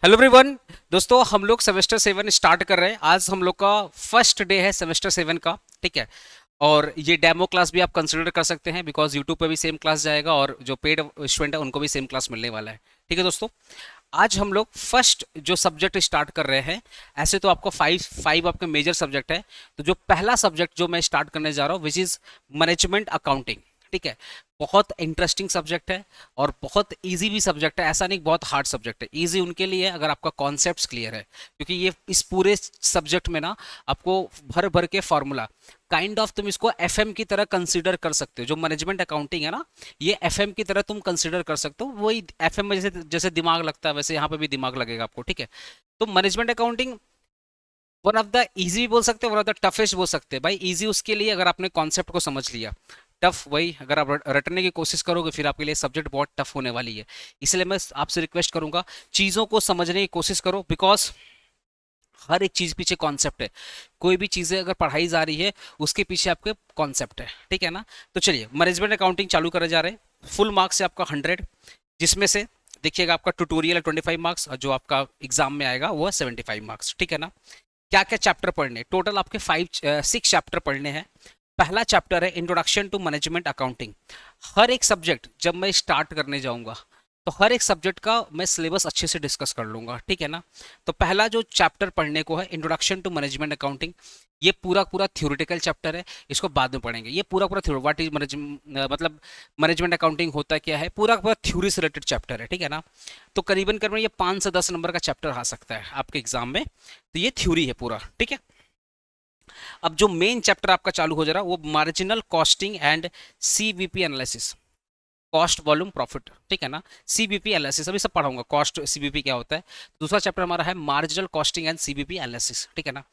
Hello everyone. दोस्तों हम लोग सेमेस्टर 7 स्टार्ट कर रहे हैं। आज हम लोग का फर्स्ट डे है सेमेस्टर 7 का। ठीक है। और ये डेमो क्लास भी आप कंसिडर कर सकते हैं बिकॉज यूट्यूब पे भी सेम क्लास जाएगा और जो पेड स्टूडेंट है उनको भी सेम क्लास मिलने वाला है। ठीक है दोस्तों। आज हम लोग फर्स्ट जो सब्जेक्ट स्टार्ट कर रहे हैं। ऐसे तो आपको फाइव फाइव आपके मेजर सब्जेक्ट है। तो जो पहला सब्जेक्ट जो मैं स्टार्ट करने जा रहा हूँ विच इज़ मैनेजमेंट अकाउंटिंग। ठीक है। बहुत इंटरेस्टिंग सब्जेक्ट है और बहुत इजी भी सब्जेक्ट है। ऐसा नहीं बहुत हार्ड सब्जेक्ट है। इजी उनके लिए अगर आपका कॉन्सेप्ट्स क्लियर है, क्योंकि ये इस पूरे सब्जेक्ट में ना आपको भर भर के फॉर्मूला काइंड ऑफ तुम इसको एफएम की तरह कंसीडर कर सकते हो। जो मैनेजमेंट अकाउंटिंग है ना, ये एफएम की तरह तुम कंसीडर कर सकते हो। वही एफएम में जैसे जैसे दिमाग लगता है वैसे यहाँ पे भी दिमाग लगेगा आपको। ठीक है। तो management accounting one of the easy भी बोल सकते हैं, वन ऑफ द टफेस्ट बोल सकते हैं। भाई इजी उसके लिए अगर आपने कॉन्सेप्ट को समझ लिया। टफ वही अगर आप रटने की कोशिश करोगे फिर आपके लिए सब्जेक्ट बहुत टफ होने वाली है। इसलिए मैं आपसे रिक्वेस्ट करूंगा चीज़ों को समझने की कोशिश करो बिकॉज हर एक चीज़ पीछे कॉन्सेप्ट है। कोई भी चीज़ें अगर पढ़ाई जा रही है उसके पीछे आपके कॉन्सेप्ट है। ठीक है ना। तो चलिए मैनेजमेंट अकाउंटिंग चालू करे जा रहे हैं। फुल मार्क्स है आपका 100, जिसमें से देखिएगा आपका ट्यूटोरियल है 25 मार्क्स और जो आपका एग्जाम में आएगा वो है 75 मार्क्स। ठीक है ना। क्या क्या चैप्टर पढ़ने, टोटल आपके 6 चैप्टर पढ़ने हैं। पहला चैप्टर है इंट्रोडक्शन टू मैनेजमेंट अकाउंटिंग। हर एक सब्जेक्ट जब मैं स्टार्ट करने जाऊंगा तो हर एक सब्जेक्ट का मैं सिलेबस अच्छे से डिस्कस कर लूंगा। ठीक है ना। तो पहला जो चैप्टर पढ़ने को है इंट्रोडक्शन टू मैनेजमेंट अकाउंटिंग। ये पूरा पूरा थ्योरेटिकल चैप्टर है। इसको बाद में पढ़ेंगे। ये पूरा पूरा थ्योरी व्हाट इज मतलब मैनेजमेंट अकाउंटिंग होता क्या है, पूरा पूरा थ्योरी से रिलेटेड चैप्टर है। ठीक है ना। तो करीबन करीबन ये 5 से 10 नंबर का चैप्टर आ सकता है आपके एग्जाम में। तो ये थ्योरी है पूरा। ठीक है। अब जो मेन चैप्टर आपका चालू हो जा रहा है वो marginal costing and CVP analysis, cost volume profit. ठीक है ना। सीबीपी एनालिसिस अभी सब पढ़ाऊंगा, कॉस्ट सीबीपी क्या होता है। दूसरा चैप्टर हमारा है marginal costing and CBP analysis. ठीक है ना।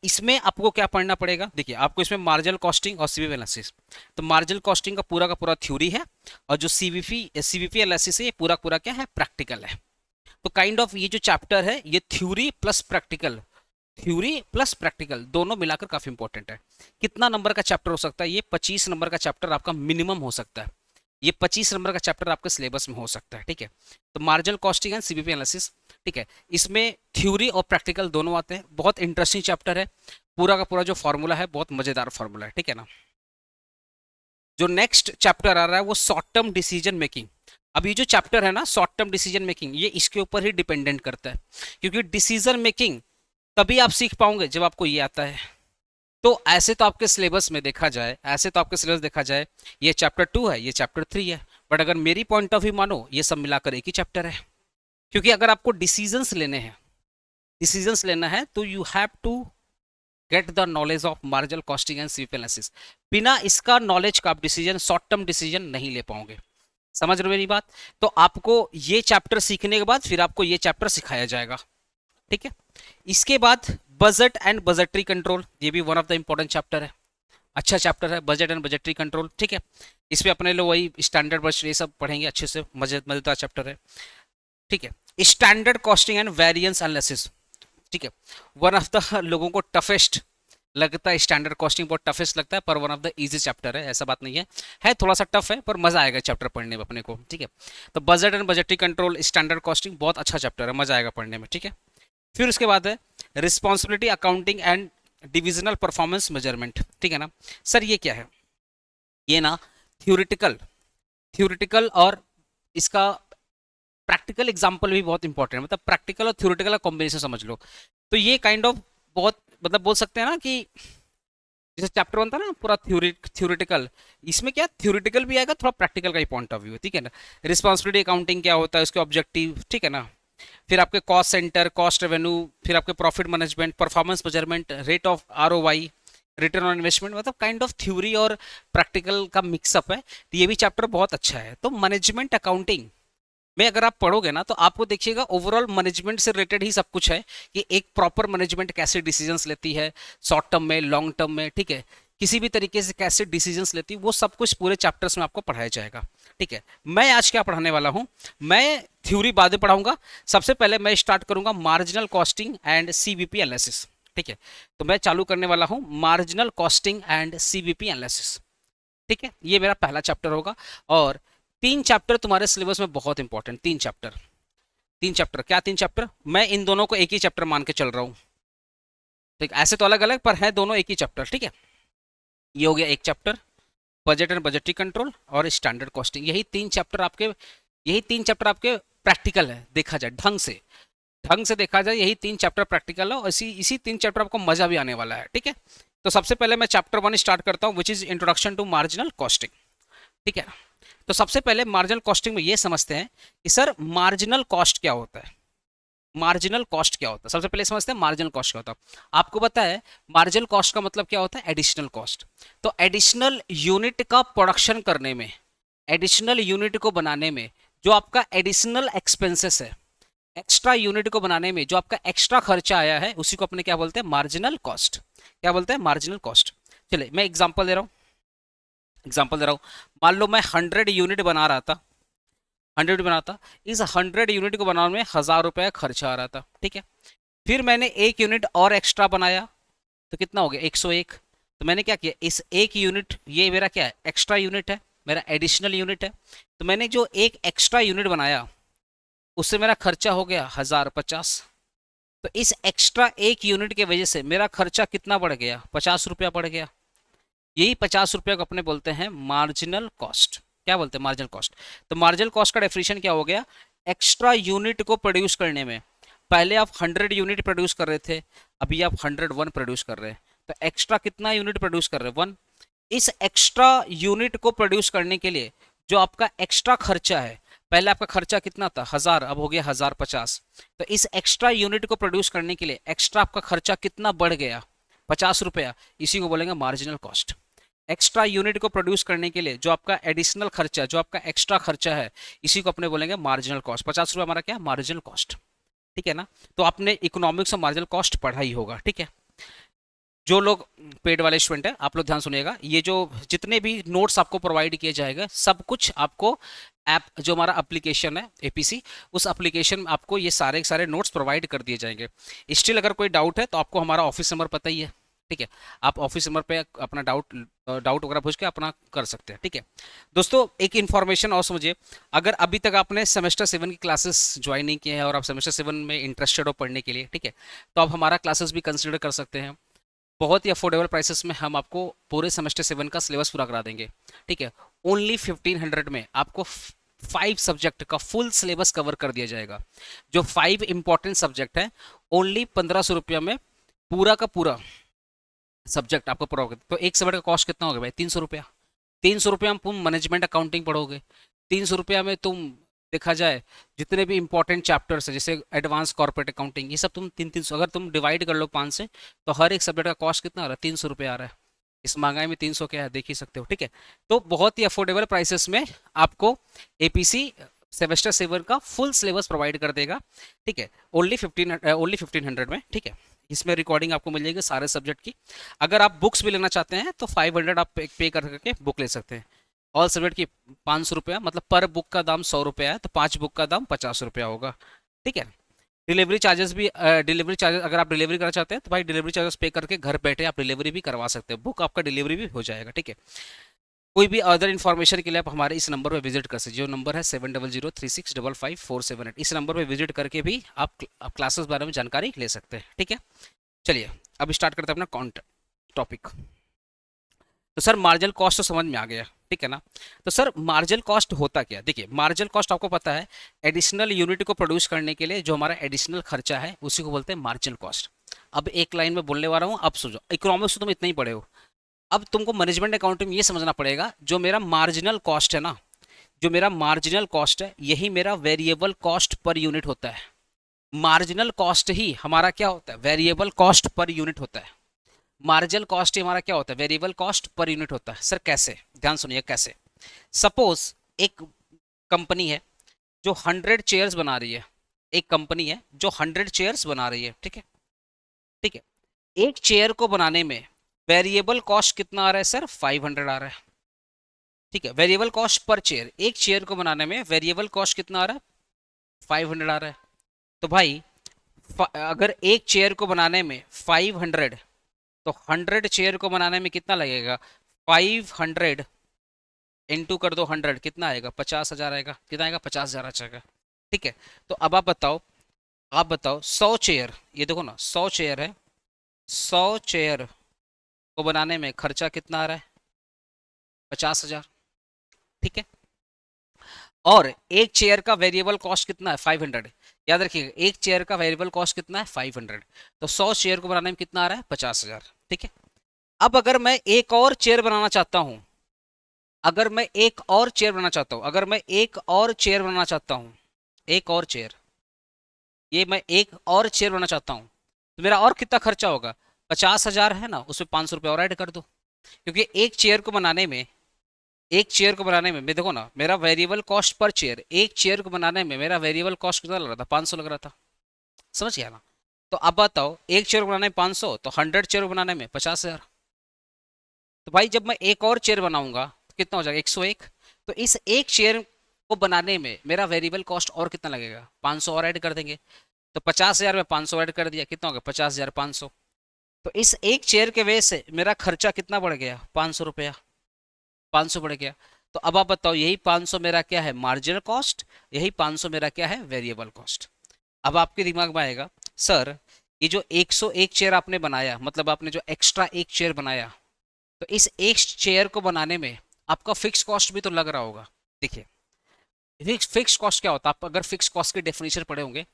इसमें आपको क्या पढ़ना पड़ेगा, देखिए आपको इसमें मार्जिनल कॉस्टिंग और सीबीपी एनालिसिस। तो मार्जिनल कॉस्टिंग का पूरा थ्योरी है और जो सीबीपी सीबीपी एनालिसिस है ये पूरा पूरा क्या है, प्रैक्टिकल है। तो काइंड ऑफ ये जो चैप्टर है ये theory plus practical, theory plus practical दोनों मिलाकर काफी इंपॉर्टेंट है। कितना नंबर का चैप्टर हो सकता है, ये 25 नंबर का चैप्टर आपका मिनिमम हो सकता है। ये 25 नंबर का चैप्टर आपके सिलेबस में हो सकता है। ठीक है। तो marginal costing and CBP analysis. ठीक है। इसमें थ्योरी और प्रैक्टिकल दोनों आते हैं। बहुत इंटरेस्टिंग चैप्टर है। पूरा का पूरा जो फॉर्मूला है बहुत मजेदार फॉर्मूला है। ठीक है ना। जो नेक्स्ट चैप्टर आ रहा है वो शॉर्ट टर्म डिसीजन मेकिंग। अब ये जो चैप्टर है ना शॉर्ट टर्म डिसीजन मेकिंग, ये इसके ऊपर ही डिपेंडेंट करता है। क्योंकि डिसीजन मेकिंग तभी आप सीख पाओगे जब आपको ये आता है। तो ऐसे तो आपके सिलेबस में देखा जाए, ऐसे तो आपके सिलेबस देखा जाए ये चैप्टर 2 है, ये चैप्टर 3 है। बट अगर मेरी पॉइंट ऑफ व्यू मानो ये सब मिलाकर एक ही चैप्टर है। क्योंकि अगर आपको डिसीजंस लेने हैं, डिसीजंस लेना है तो you have to get the knowledge of marginal costing and CP analysis. बिना इसका नॉलेज का आप डिसीजन, शॉर्ट टर्म डिसीजन नहीं ले पाओगे। समझ रहे हो मेरी बात। तो आपको ये चैप्टर सीखने के बाद फिर आपको ये चैप्टर सिखाया जाएगा। ठीक है। इसके बाद बजट एंड बजटरी कंट्रोल, ये भी one of the important chapter है। अच्छा चैप्टर है बजट एंड बजटरी कंट्रोल। ठीक है। इसमें अपने लोग वही स्टैंडर्ड बजट ये सब पढ़ेंगे अच्छे से, मजेदार चैप्टर है। ठीक है। Standard costing and variance analysis. ठीक है। वन ऑफ द लोगों को टफेस्ट लगता है, स्टैंडर्ड कॉस्टिंग बहुत टफेस्ट लगता है पर one of the easy chapter है, ऐसा बात नहीं है थोड़ा सा टफ है पर मजा आएगा चैप्टर पढ़ने में अपने को। ठीक है। तो budget and budgetary control standard costing बहुत अच्छा चैप्टर है, मजा आएगा पढ़ने में। ठीक है। फिर उसके बाद है responsibility accounting and divisional performance measurement. ठीक है ना। सर ये क्या है, ये ना थ्योरेटिकल थ्योरेटिकल और इसका प्रैक्टिकल एग्जाम्पल भी बहुत इंपॉर्टेंट है। मतलब प्रैक्टिकल और थ्योरेटिकल का कॉम्बिनेशन समझ लो। तो ये काइंड ऑफ बहुत मतलब बोल सकते हैं ना कि जैसे चैप्टर 1 था ना पूरा थ्योरेटिकल, इसमें क्या थ्योरेटिकल भी आएगा, थोड़ा प्रैक्टिकल का ही पॉइंट ऑफ व्यू है। ठीक है ना। रिस्पॉन्सिबिलिटी अकाउंटिंग क्या होता है, उसके ऑब्जेक्टिव। ठीक है ना। फिर आपके कॉस्ट सेंटर, कॉस्ट रेवेन्यू, फिर आपके profit management, performance measurement, rate of ROI, return on investment, मतलब काइंड ऑफ थ्योरी और प्रैक्टिकल का मिक्सअप है। तो ये भी चैप्टर बहुत अच्छा है। तो मैनेजमेंट अकाउंटिंग में अगर आप पढ़ोगे ना तो आपको देखिएगा ओवरऑल मैनेजमेंट से रिलेटेड ही सब कुछ है कि एक प्रॉपर मैनेजमेंट कैसे डिसीजंस लेती है, शॉर्ट टर्म में, लॉन्ग टर्म में। ठीक है। किसी भी तरीके से कैसे डिसीजंस लेती है वो सब कुछ पूरे चैप्टर्स में आपको पढ़ाया जाएगा। ठीक है। मैं आज क्या पढ़ाने वाला हूँ, मैं थ्योरी बाद में पढ़ाऊंगा। सबसे पहले मैं स्टार्ट करूंगा marginal costing and CBP analysis. ठीक है। तो मैं चालू करने वाला हूँ marginal costing and CBP analysis. ठीक है। ये मेरा पहला चैप्टर होगा और 3 चैप्टर तुम्हारे सिलेबस में बहुत इंपॉर्टेंट, 3 चैप्टर। तीन चैप्टर, क्या तीन चैप्टर? मैं इन दोनों को एक ही चैप्टर मान के चल रहा हूँ, ठीक, ऐसे तो अलग अलग पर है दोनों एक ही चैप्टर, ठीक है। ये हो गया एक chapter, budget and budgetary control और स्टैंडर्ड कॉस्टिंग। यही तीन चैप्टर आपके प्रैक्टिकल है, देखा जाए ढंग से देखा जाए यही तीन चैप्टर प्रैक्टिकल है, और इसी इसी तीन चैप्टर आपको मजा भी आने वाला है, ठीक है। तो सबसे पहले मैं चैप्टर 1 स्टार्ट करता हूँ, which is introduction to marginal costing, ठीक है। तो सबसे पहले मार्जिनल कॉस्टिंग में ये समझते हैं कि सर मार्जिनल कॉस्ट क्या होता है। मार्जिनल कॉस्ट क्या होता है, सबसे पहले समझते हैं मार्जिनल कॉस्ट क्या होता है। आपको पता है मार्जिनल कॉस्ट का मतलब क्या होता है? Additional cost. तो एडिशनल यूनिट का प्रोडक्शन करने में, एडिशनल यूनिट को बनाने में जो आपका एडिशनल एक्सपेंसेस है, एक्स्ट्रा यूनिट को बनाने में जो आपका एक्स्ट्रा खर्चा आया है, उसी को अपने क्या बोलते हैं? Marginal cost. क्या बोलते हैं? Marginal cost. चलिए मैं एग्जांपल दे रहा हूं। मान लो मैं 100 यूनिट बना रहा था, 100 बनाता, इस 100 यूनिट को बनाने में 1000 रुपये खर्चा आ रहा था, ठीक है। फिर मैंने एक यूनिट और एक्स्ट्रा बनाया, तो कितना हो गया? 101। तो मैंने क्या किया, इस एक यूनिट, ये मेरा क्या है? एक्स्ट्रा यूनिट है, मेरा एडिशनल यूनिट है। तो मैंने जो एक एक्स्ट्रा यूनिट बनाया उससे मेरा खर्चा हो गया 1050। तो इस एक्स्ट्रा एक यूनिट के वजह से मेरा खर्चा कितना बढ़ गया? 50 रुपया बढ़ गया। यही 50 रुपया को अपने बोलते हैं मार्जिनल कॉस्ट। क्या बोलते हैं? Marginal cost. तो मार्जिनल कॉस्ट का डेफिनेशन क्या हो गया? एक्स्ट्रा यूनिट को प्रोड्यूस करने में, पहले आप 100 यूनिट प्रोड्यूस कर रहे थे, अभी आप 101 प्रोड्यूस कर रहे हैं, तो एक्स्ट्रा कितना यूनिट प्रोड्यूस कर रहे हैं? 1। इस एक्स्ट्रा यूनिट को प्रोड्यूस करने के लिए जो आपका एक्स्ट्रा खर्चा है, पहले आपका खर्चा कितना था? 1000, अब हो गया 1050। तो इस एक्स्ट्रा यूनिट को प्रोड्यूस करने के लिए एक्स्ट्रा आपका खर्चा कितना बढ़ गया? 50 रुपया। इसी को बोलेंगे मार्जिनल कॉस्ट। एक्स्ट्रा यूनिट को प्रोड्यूस करने के लिए जो आपका एडिशनल खर्चा, जो आपका एक्स्ट्रा खर्चा है, इसी को अपने बोलेंगे मार्जिनल कॉस्ट। 50 रुपया हमारा क्या? मार्जिनल कॉस्ट, ठीक है ना। तो आपने इकोनॉमिक्स और मार्जिनल कॉस्ट पढ़ा ही होगा, ठीक है। जो लोग पेड वाले स्टूडेंट हैं, आप लोग ध्यान सुनिएगा, ये जो जितने भी नोट्स आपको प्रोवाइड किए जाएगा, सब कुछ आपको ऐप, जो हमारा एप्लीकेशन है एपीसी, उस एप्लीकेशन में आपको ये सारे के सारे नोट्स प्रोवाइड कर दिए जाएंगे। स्टिल अगर कोई डाउट है तो आपको हमारा ऑफिस नंबर पता ही है, ठीक है। आप ऑफिस नंबर पे अपना डाउट वगैरह पूछ के अपना कर सकते हैं, ठीक है। दोस्तों एक इन्फॉर्मेशन और समझिए, अगर अभी तक आपने सेमेस्टर 7 की क्लासेस ज्वाइन नहीं किए हैं और आप सेमेस्टर 7 में इंटरेस्टेड हो पढ़ने के लिए, ठीक है, तो आप हमारा क्लासेस भी कंसिडर कर सकते हैं। बहुत ही अफोर्डेबल प्राइसेस में हम आपको पूरे सेमेस्टर 7 का सिलेबस पूरा करा देंगे, ठीक है। ओनली 1500 में आपको 5 सब्जेक्ट का फुल सिलेबस कवर कर दिया जाएगा। जो 5 इंपॉर्टेंट सब्जेक्ट है, ओनली 1500 रुपया में पूरा का पूरा सब्जेक्ट आपको पूरा होगा। तो एक सब्जेक्ट का कॉस्ट कितना होगा भाई? 300 रुपया। 300 रुपया में तुम मैनेजमेंट अकाउंटिंग पढ़ोगे, 300 रुपया में तुम, देखा जाए जितने भी इंपॉर्टेंट चैप्टर्स है जैसे एडवांस कॉर्पोरेट अकाउंटिंग, ये सब तुम 300, अगर तुम डिवाइड कर लो 5 से, तो हर एक सब्जेक्ट का कॉस्ट कितना आ रहा है? 300 रुपये आ रहा है। इस महंगाई में 300 क्या है, देख ही सकते हो, ठीक है। तो बहुत ही अफोर्डेबल प्राइसेस में आपको एपीसी सेमेस्टर 7 का फुल सिलेबस प्रोवाइड कर देगा, ठीक है। ओनली 1500 में, ठीक है। इसमें रिकॉर्डिंग आपको मिल जाएगी सारे सब्जेक्ट की। अगर आप बुक्स भी लेना चाहते हैं तो 500 आप पे करके बुक ले सकते हैं। ऑल सब्जेक्ट की 500 रुपया, मतलब पर बुक का दाम 100 रुपया है, तो 5 बुक का दाम 50 रुपया होगा, ठीक है। डिलीवरी चार्जेस भी, डिलीवरी चार्जेस अगर आप डिलीवरी करना चाहते हैं तो भाई डिलीवरी चार्जेस पे करके घर बैठे आप डिलीवरी भी करवा सकते हैं, बुक आपका डिलीवरी भी हो जाएगा, ठीक है। कोई भी अदर इन्फॉर्मेशन के लिए आप हमारे इस नंबर पर विजिट कर सकते हैं, जो नंबर है 7003655478। इस नंबर पर विजिट करके भी आप क्लासेस बारे में जानकारी ले सकते हैं, ठीक है। चलिए अब स्टार्ट करते हैं अपना टॉपिक। तो सर मार्जिनल कॉस्ट तो समझ में आ गया, ठीक है ना। तो सर मार्जिनल कॉस्ट होता क्या? देखिए मार्जिनल कॉस्ट आपको पता है, एडिशनल यूनिट को प्रोड्यूस करने के लिए जो हमारा एडिशनल खर्चा है उसी को बोलते हैं मार्जिनल कॉस्ट। अब एक लाइन में बोलने वाला हूँ, अब सुनो, इकोनॉमिक्स तो तुम इतना ही पढ़े हो, अब तुमको मैनेजमेंट अकाउंटिंग में ये समझना पड़ेगा, जो मेरा मार्जिनल कॉस्ट है ना, जो मेरा मार्जिनल कॉस्ट है, यही मेरा वेरिएबल कॉस्ट पर यूनिट होता है। मार्जिनल कॉस्ट ही हमारा क्या होता है? वेरिएबल कॉस्ट पर यूनिट होता है। मार्जिनल कॉस्ट ही हमारा क्या होता है? वेरिएबल कॉस्ट पर यूनिट होता है। सर कैसे? ध्यान सुनिए कैसे। सपोज एक कंपनी है जो 100 चेयर्स बना रही है, एक कंपनी है जो 100 चेयर्स बना रही है, ठीक है, ठीक है। एक चेयर को बनाने में वेरिएबल कॉस्ट कितना आ रहा है सर? 500 आ रहा है, ठीक है। वेरिएबल कॉस्ट पर चेयर, एक चेयर को बनाने में वेरिएबल कॉस्ट कितना आ रहा है? 500 आ रहा है। तो भाई अगर एक चेयर को बनाने में 500, तो 100 चेयर को बनाने में कितना लगेगा? 500 इंटू कर दो 100, कितना आएगा? 50,000 आएगा। कितना आएगा? 50,000 आएगा। ठीक है। तो अब आप बताओ 100 चेयर, ये देखो ना 100 चेयर है, 100 चेयर को बनाने में खर्चा कितना आ रहा है? 50,000। ठीक है। और एक चेयर का वेरिएबल कॉस्ट कितना है? 500। याद रखिएगा एक चेयर का वेरिएबल कॉस्ट कितना है? 500। तो 100 चेयर को बनाने में कितना आ रहा है? 50,000। ठीक है। अब अगर मैं एक और चेयर बनाना चाहता हूं, अगर मैं एक और चेयर बनाना चाहता हूं, अगर मैं एक और चेयर बनाना चाहता हूं, एक और चेयर, ये मैं एक और चेयर बनाना चाहता हूं, तो मेरा और कितना खर्चा होगा? 50,000 है ना, उसमें 500 रुपये और ऐड कर दो। क्योंकि एक चेयर को बनाने में मैं देखो ना, मेरा वेरिएबल कॉस्ट पर चेयर, एक चेयर को बनाने में मेरा वेरिएबल कॉस्ट कितना लग रहा था? 500 लग रहा था। समझ गया ना? तो अब बताओ एक चेयर को बनाने में 500, तो 100 चेयर को बनाने में 50,000। तो भाई जब मैं एक और चेयर बनाऊंगा तो कितना हो जाएगा? 101। तो इस एक चेयर को बनाने में मेरा वेरिएबल कॉस्ट और कितना लगेगा? 500 और ऐड कर देंगे। तो 50,000 में 500 ऐड कर दिया, कितना हो गया? 50,500। तो इस एक चेयर के वजह से मेरा खर्चा कितना बढ़ गया? 500 रुपया, 500 बढ़ गया। तो अब आप बताओ यही 500 मेरा क्या है? Marginal cost. यही 500 मेरा क्या है? Variable cost. अब आपके दिमाग में आएगा, सर ये जो 101 चेयर आपने बनाया, मतलब आपने जो एक्स्ट्रा एक चेयर बनाया, तो इस एक चेयर को बनाने में आपका फिक्स कॉस्ट भी तो लग रहा होगा। देखिए फिक्स कॉस्ट क्या होता है? आप अगर फिक्स कॉस्ट की डेफिनेशन पढ़े होंगे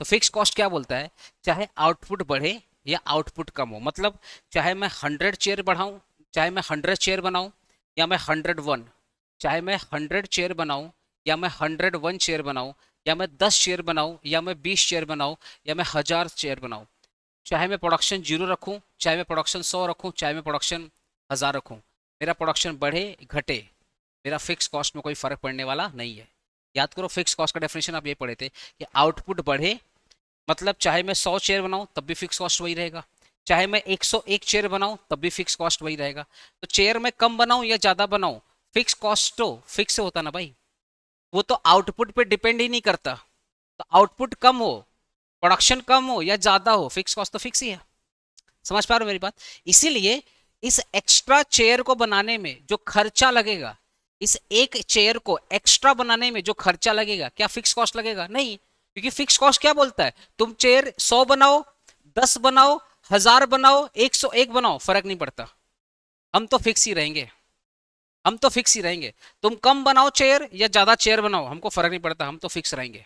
तो फिक्स कॉस्ट क्या बोलता है? चाहे आउटपुट बढ़े या आउटपुट कम हो, मतलब चाहे मैं 100 चेयर बढ़ाऊं, चाहे मैं 100 चेयर बनाऊं, या मैं 101, चाहे मैं 100 चेयर बनाऊं, या मैं 101 चेयर बनाऊं, या मैं 10 चेयर बनाऊं, या मैं 20 चेयर बनाऊं, या मैं 1000 चेयर बनाऊं, चाहे मैं प्रोडक्शन 0 रखूं, चाहे मैं प्रोडक्शन 100 रखूं, चाहे मैं प्रोडक्शन 1000 रखूं, मेरा प्रोडक्शन बढ़े घटे, मेरा फिक्स कॉस्ट में कोई फर्क पड़ने वाला नहीं है। याद करो फिक्स कॉस्ट का डेफिनेशन आप ये पढ़े थे कि आउटपुट बढ़े, मतलब चाहे मैं 100 चेयर बनाऊं तब भी फिक्स कॉस्ट वही रहेगा, चाहे मैं 101 चेयर बनाऊं तब भी फिक्स कॉस्ट वही रहेगा। तो चेयर में कम बनाऊं या ज्यादा बनाऊं, फिक्स कॉस्ट तो फिक्स होता ना भाई, वो तो आउटपुट पे डिपेंड ही नहीं करता। तो आउटपुट कम हो, प्रोडक्शन कम हो या ज्यादा हो, फिक्स कॉस्ट तो फिक्स ही है। समझ पा रहे हो मेरी बात? इसीलिए इस एक्स्ट्रा चेयर को बनाने में जो खर्चा लगेगा, इस एक चेयर को एक्स्ट्रा बनाने में जो खर्चा लगेगा, क्या फिक्स कॉस्ट लगेगा? नहीं, क्योंकि फिक्स कॉस्ट क्या बोलता है? तुम चेयर 100 बनाओ, 10 बनाओ, 1000 बनाओ, 101 बनाओ, फर्क नहीं पड़ता, हम तो फिक्स ही रहेंगे, हम तो फिक्स ही रहेंगे। तुम कम बनाओ चेयर या ज्यादा चेयर बनाओ, हमको फर्क नहीं पड़ता, हम तो फिक्स रहेंगे।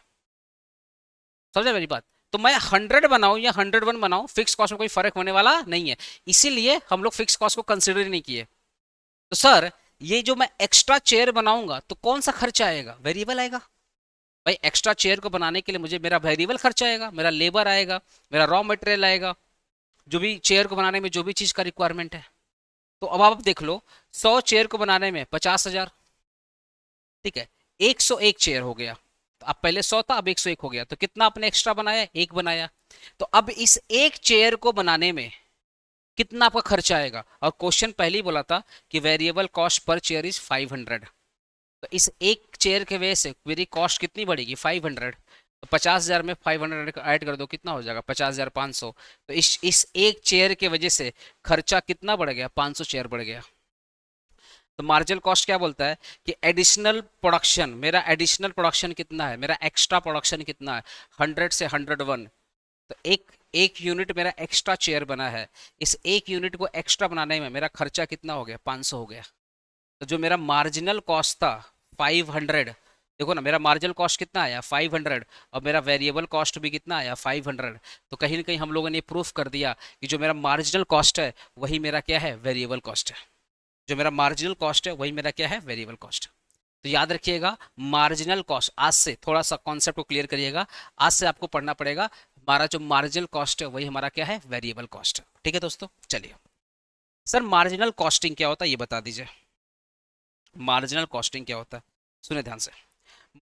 समझे मेरी बात? तो मैं 100 बनाऊं या 101 बनाऊं, फिक्स कॉस्ट में कोई फर्क होने वाला नहीं है। इसीलिए हम लोग फिक्स कॉस्ट को कंसिडर ही नहीं किए। तो सर ये जो मैं एक्स्ट्रा चेयर बनाऊंगा तो कौन सा खर्चा आएगा? वेरिएबल आएगा। भाई एक्स्ट्रा चेयर को बनाने के लिए मुझे मेरा वेरिएबल खर्चा आएगा, मेरा लेबर आएगा, मेरा रॉ मटेरियल आएगा, जो भी चेयर को बनाने में जो भी चीज़ का रिक्वायरमेंट है। तो अब आप देख लो 100 चेयर को बनाने में 50,000। ठीक है, 101 चेयर हो गया, तो अब पहले 100 था, अब 101 हो गया, तो कितना आपने एक्स्ट्रा बनाया? एक बनाया। तो अब इस एक चेयर को बनाने में कितना आपका खर्चा आएगा? और क्वेश्चन पहले ही बोला था कि variable cost per chair is 500। तो इस एक चेयर के वजह से मेरी कॉस्ट कितनी बढ़ेगी? 500। तो 50,000 में 500 ऐड कर दो, कितना हो जाएगा? 50,500। तो इस एक चेयर के वजह से खर्चा कितना बढ़ गया? 500 चेयर बढ़ गया। तो मार्जिनल कॉस्ट क्या बोलता है कि एडिशनल प्रोडक्शन, मेरा एडिशनल प्रोडक्शन कितना है, मेरा एक्स्ट्रा प्रोडक्शन कितना है? 100 से 101। तो एक एक यूनिट मेरा एक्स्ट्रा चेयर बना है, इस एक यूनिट को एक्स्ट्रा बनाने में मेरा खर्चा कितना हो गया? 500 हो गया। तो जो मेरा मार्जिनल कॉस्ट था 500, देखो ना मेरा मार्जिनल कॉस्ट कितना आया? 500। और मेरा वेरिएबल कॉस्ट भी कितना आया? 500। तो कहीं ना कहीं हम लोगों ने प्रूफ कर दिया कि जो मेरा मार्जिनल कॉस्ट है वही मेरा क्या है? वेरिएबल कॉस्ट है। जो मेरा मार्जिनल कॉस्ट है वही मेरा क्या है? Variable cost. तो याद रखिएगा मार्जिनल कॉस्ट, आज से थोड़ा सा कॉन्सेप्ट को क्लियर करिएगा, आज से आपको पढ़ना पड़ेगा हमारा जो मार्जिनल कॉस्ट है वही हमारा क्या है? वेरिएबल कॉस्ट है। ठीक है दोस्तों, चलिए सर मार्जिनल कॉस्टिंग क्या होता है ये बता दीजिए। मार्जिनल कॉस्टिंग क्या होता है? सुने ध्यान से।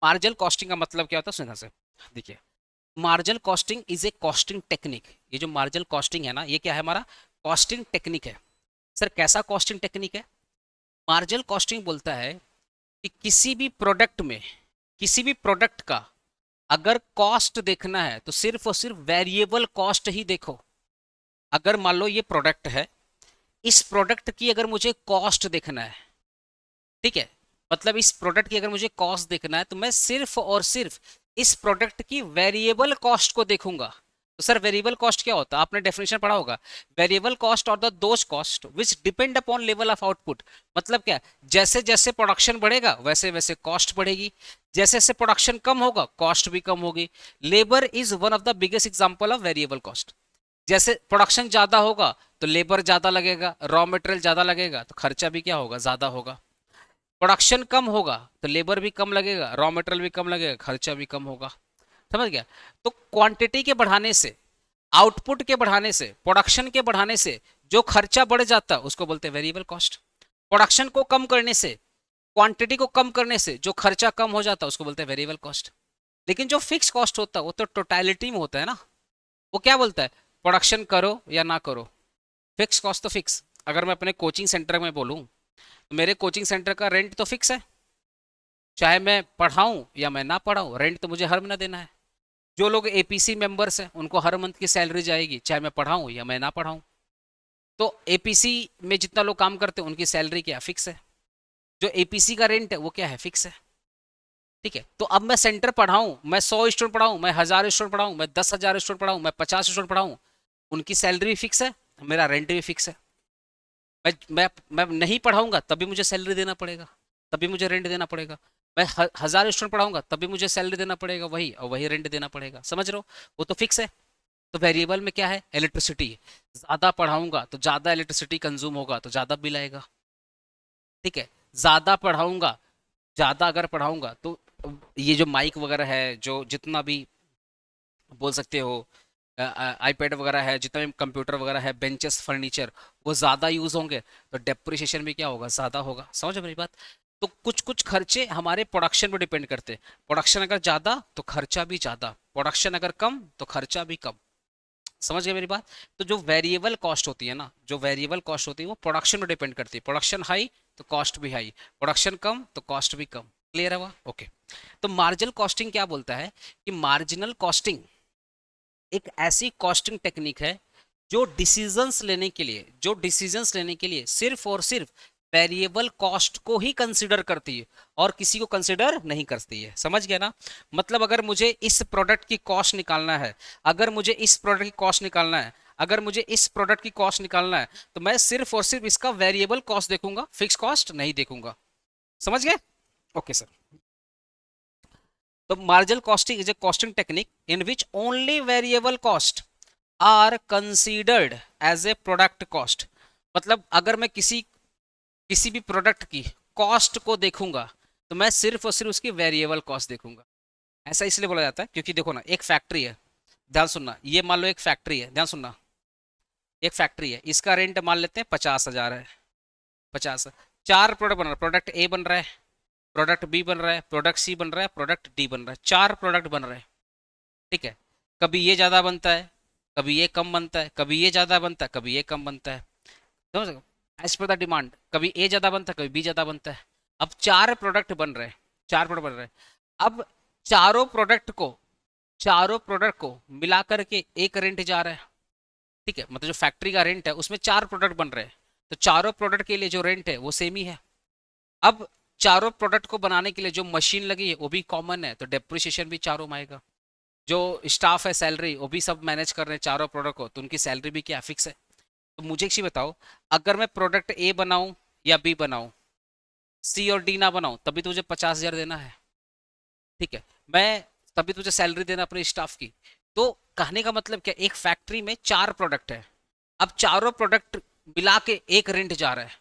मार्जिनल कॉस्टिंग का मतलब क्या होता है? सुने ध्यान से। देखिए marginal costing is a costing technique. ये जो मार्जिनल कॉस्टिंग है ना, ये क्या है? हमारा कॉस्टिंग टेक्निक है। सर कैसा कॉस्टिंग टेक्निक है? मार्जिनल कॉस्टिंग बोलता है कि किसी भी प्रोडक्ट में, किसी भी प्रोडक्ट का अगर कॉस्ट देखना है तो सिर्फ और सिर्फ वेरिएबल कॉस्ट ही देखो। अगर मान लो ये प्रोडक्ट है, इस प्रोडक्ट की अगर मुझे कॉस्ट देखना है, ठीक है, मतलब इस प्रोडक्ट की अगर मुझे कॉस्ट देखना है तो मैं सिर्फ और सिर्फ इस प्रोडक्ट की वेरिएबल कॉस्ट को देखूंगा। तो सर वेरिएबल कॉस्ट क्या होता है, आपने डेफिनेशन पढ़ा होगा। वेरिएबल कॉस्ट और the those cost which depend upon level of output. मतलब क्या, जैसे जैसे प्रोडक्शन बढ़ेगा वैसे वैसे कॉस्ट बढ़ेगी, जैसे जैसे प्रोडक्शन कम होगा कॉस्ट भी कम होगी। Labour is one of the biggest example of variable cost. जैसे प्रोडक्शन ज्यादा होगा तो लेबर ज्यादा लगेगा, रॉ मटेरियल ज्यादा लगेगा तो खर्चा भी क्या होगा, ज्यादा होगा। प्रोडक्शन कम होगा तो लेबर भी कम लगेगा, रॉ मटेरियल भी कम लगेगा, खर्चा भी कम होगा। समझ गया। तो क्वांटिटी के बढ़ाने से, आउटपुट के बढ़ाने से, प्रोडक्शन के बढ़ाने से जो खर्चा बढ़ जाता है उसको बोलते हैं वेरिएबल कॉस्ट। प्रोडक्शन को कम करने से, क्वांटिटी को कम करने से जो खर्चा कम हो जाता है उसको बोलते हैं वेरिएबल कॉस्ट। लेकिन जो फिक्स कॉस्ट होता है वो तो टोटलिटी में होता है ना। वो क्या बोलता है, प्रोडक्शन करो या ना करो, फिक्स कॉस्ट तो फिक्स। अगर मैं अपने कोचिंग सेंटर में बोलूँ तो मेरे कोचिंग सेंटर का रेंट तो फिक्स है, चाहे मैं पढ़ाऊँ या मैं ना पढ़ाऊँ रेंट तो मुझे हर महीना देना है। जो लोग एपीसी मेंबर्स हैं उनको हर मंथ की सैलरी जाएगी, चाहे मैं पढ़ाऊँ या मैं ना पढ़ाऊँ। तो एपीसी में जितना लोग काम करते हैं उनकी सैलरी क्या फिक्स है, जो एपीसी का रेंट है वो क्या है, फिक्स है। ठीक है। तो अब मैं सेंटर पढ़ाऊँ, मैं 100 स्टूडेंट पढ़ाऊँ, मैं 1000 स्टूडेंट पढ़ाऊँ, मैं 10,000 स्टूडेंट पढ़ाऊँ, मैं 50 स्टूडेंट पढ़ाऊँ, उनकी सैलरी फिक्स है, मेरा रेंट भी फिक्स है। मैं नहीं पढ़ाऊंगा तभी मुझे सैलरी देना पड़ेगा, तभी मुझे रेंट देना पड़ेगा। मैं 1000 स्टूडेंट पढ़ाऊंगा तभी मुझे सैलरी देना पड़ेगा वही, और वही रेंट देना पड़ेगा। समझ रहे हो, वो तो फिक्स है। तो वेरिएबल में क्या है, इलेक्ट्रिसिटी। ज्यादा पढ़ाऊंगा तो ज्यादा इलेक्ट्रिसिटी कंज्यूम होगा तो ज्यादा बिल आएगा। ठीक है। ज्यादा पढ़ाऊंगा, ज्यादा अगर पढ़ाऊंगा तो ये जो माइक वगैरह है, जो जितना भी बोल सकते हो, आईपैड वगैरह है, जितना भी कंप्यूटर वगैरह है, बेंचेस फर्नीचर, वो ज़्यादा यूज़ होंगे तो डेप्रिसिएशन भी क्या होगा, ज़्यादा होगा। समझ मेरी बात। तो कुछ कुछ खर्चे हमारे प्रोडक्शन पर डिपेंड करते हैं। प्रोडक्शन अगर ज़्यादा तो खर्चा भी ज़्यादा, प्रोडक्शन अगर कम तो खर्चा भी कम। समझ गए मेरी बात। तो जो वेरिएबल कॉस्ट होती है ना, जो वेरिएबल कॉस्ट होती है वो प्रोडक्शन पर डिपेंड करती है। प्रोडक्शन हाई तो कॉस्ट भी हाई, प्रोडक्शन कम तो कॉस्ट भी कम। क्लियर है वह, ओके। तो मार्जिनल कॉस्टिंग क्या बोलता है कि मार्जिनल कॉस्टिंग एक ऐसी कॉस्टिंग टेक्निक है जो डिसीजंस लेने के लिए सिर्फ और सिर्फ वेरिएबल कॉस्ट को ही कंसिडर करती है और किसी को कंसिडर नहीं करती है। समझ गया ना। मतलब अगर मुझे इस प्रोडक्ट की कॉस्ट निकालना है, अगर मुझे इस प्रोडक्ट की कॉस्ट निकालना है, अगर मुझे इस प्रोडक्ट की कॉस्ट निकालना है तो मैं सिर्फ और सिर्फ इसका वेरिएबल कॉस्ट देखूंगा, फिक्स कॉस्ट नहीं देखूंगा। समझ गए, ओके सर। तो marginal costing is a costing technique in which only variable cost are considered as a product cost. मतलब अगर मैं किसी किसी भी प्रोडक्ट की कॉस्ट को देखूंगा तो मैं सिर्फ और सिर्फ उसकी वेरिएबल कॉस्ट देखूंगा। ऐसा इसलिए बोला जाता है क्योंकि देखो ना, एक फैक्ट्री है, ध्यान सुनना, ये मान लो एक फैक्ट्री है, ध्यान सुनना, एक फैक्ट्री है, इसका रेंट मान लेते हैं 50,000 है। 50, चार प्रोडक्ट बन रहा है, प्रोडक्ट ए बन रहा है, प्रोडक्ट बी बन रहा है, प्रोडक्ट सी बन रहा है, प्रोडक्ट डी बन रहा है, चार प्रोडक्ट बन रहे हैं। ठीक है। कभी ये ज़्यादा बनता है, कभी ये कम बनता है, कभी ये ज़्यादा बनता है, कभी ये कम बनता है। समझ गए, एज पर द डिमांड, कभी ए ज़्यादा बनता है, कभी बी ज़्यादा बनता है। अब चार प्रोडक्ट बन रहे हैं, चार प्रोडक्ट बन रहे हैं। अब चारों प्रोडक्ट को चारों प्रोडक्ट को मिला करके एक रेंट जा रहा है। ठीक है। मतलब जो फैक्ट्री का रेंट है उसमें चार प्रोडक्ट बन रहे हैं, तो चारों प्रोडक्ट के लिए जो रेंट है वो सेम ही है। अब चारों प्रोडक्ट को बनाने के लिए जो मशीन लगी है वो भी कॉमन है, तो डेप्रिसिएशन भी चारों में आएगा। जो स्टाफ है, सैलरी, वो भी सब मैनेज कर रहे हैं चारों प्रोडक्ट को, तो उनकी सैलरी भी क्या फिक्स है। तो मुझे एक चीज बताओ, अगर मैं प्रोडक्ट ए बनाऊं या बी बनाऊं, सी और डी ना बनाऊं, तभी तुझे 50,000 देना है। ठीक है। मैं तभी तुझे सैलरी देना अपने स्टाफ की। तो कहने का मतलब क्या, एक फैक्ट्री में चार प्रोडक्ट है, अब चारों प्रोडक्ट मिला के एक रेंट जा रहा है।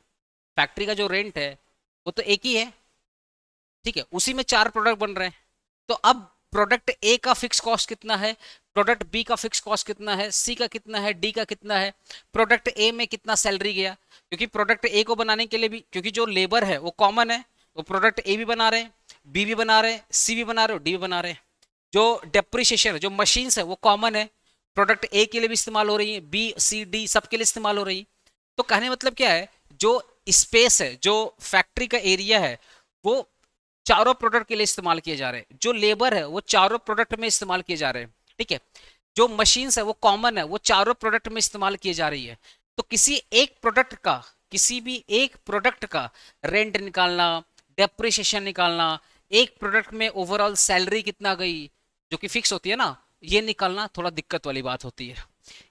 फैक्ट्री का जो रेंट है वो तो एक ही है। ठीक है। उसी में चार प्रोडक्ट बन रहे हैं। तो अब प्रोडक्ट ए का फिक्स कॉस्ट कितना है, प्रोडक्ट बी का फिक्स कॉस्ट कितना है, सी का कितना है, डी का कितना है, प्रोडक्ट ए में कितना सैलरी गया। क्योंकि प्रोडक्ट ए को बनाने के लिए भी, क्योंकि जो लेबर है वो कॉमन है, वो प्रोडक्ट ए भी बना रहे हैं, बी भी बना रहे हैं, सी भी बना रहे हो, डी भी बना रहे हैं। जो डेप्रिसिएशन है, जो मशीन्स है वो कॉमन है, प्रोडक्ट ए के लिए भी इस्तेमाल हो रही है, बी सी डी सबके लिए इस्तेमाल हो रही है। तो कहने मतलब क्या है, जो स्पेस है, जो फैक्ट्री का एरिया है, वो चारों प्रोडक्ट के लिए इस्तेमाल किए जा रहे हैं। जो लेबर है वो चारों प्रोडक्ट में इस्तेमाल किए जा रहे हैं। ठीक है। जो मशीन्स है वो कॉमन है, वो चारों प्रोडक्ट में इस्तेमाल किए जा रही है। तो किसी एक प्रोडक्ट का, किसी भी एक प्रोडक्ट का रेंट निकालना, डेप्रिसिएशन निकालना, एक प्रोडक्ट में ओवरऑल सैलरी कितना गई जो कि फिक्स होती है ना, ये निकालना थोड़ा दिक्कत वाली बात होती है।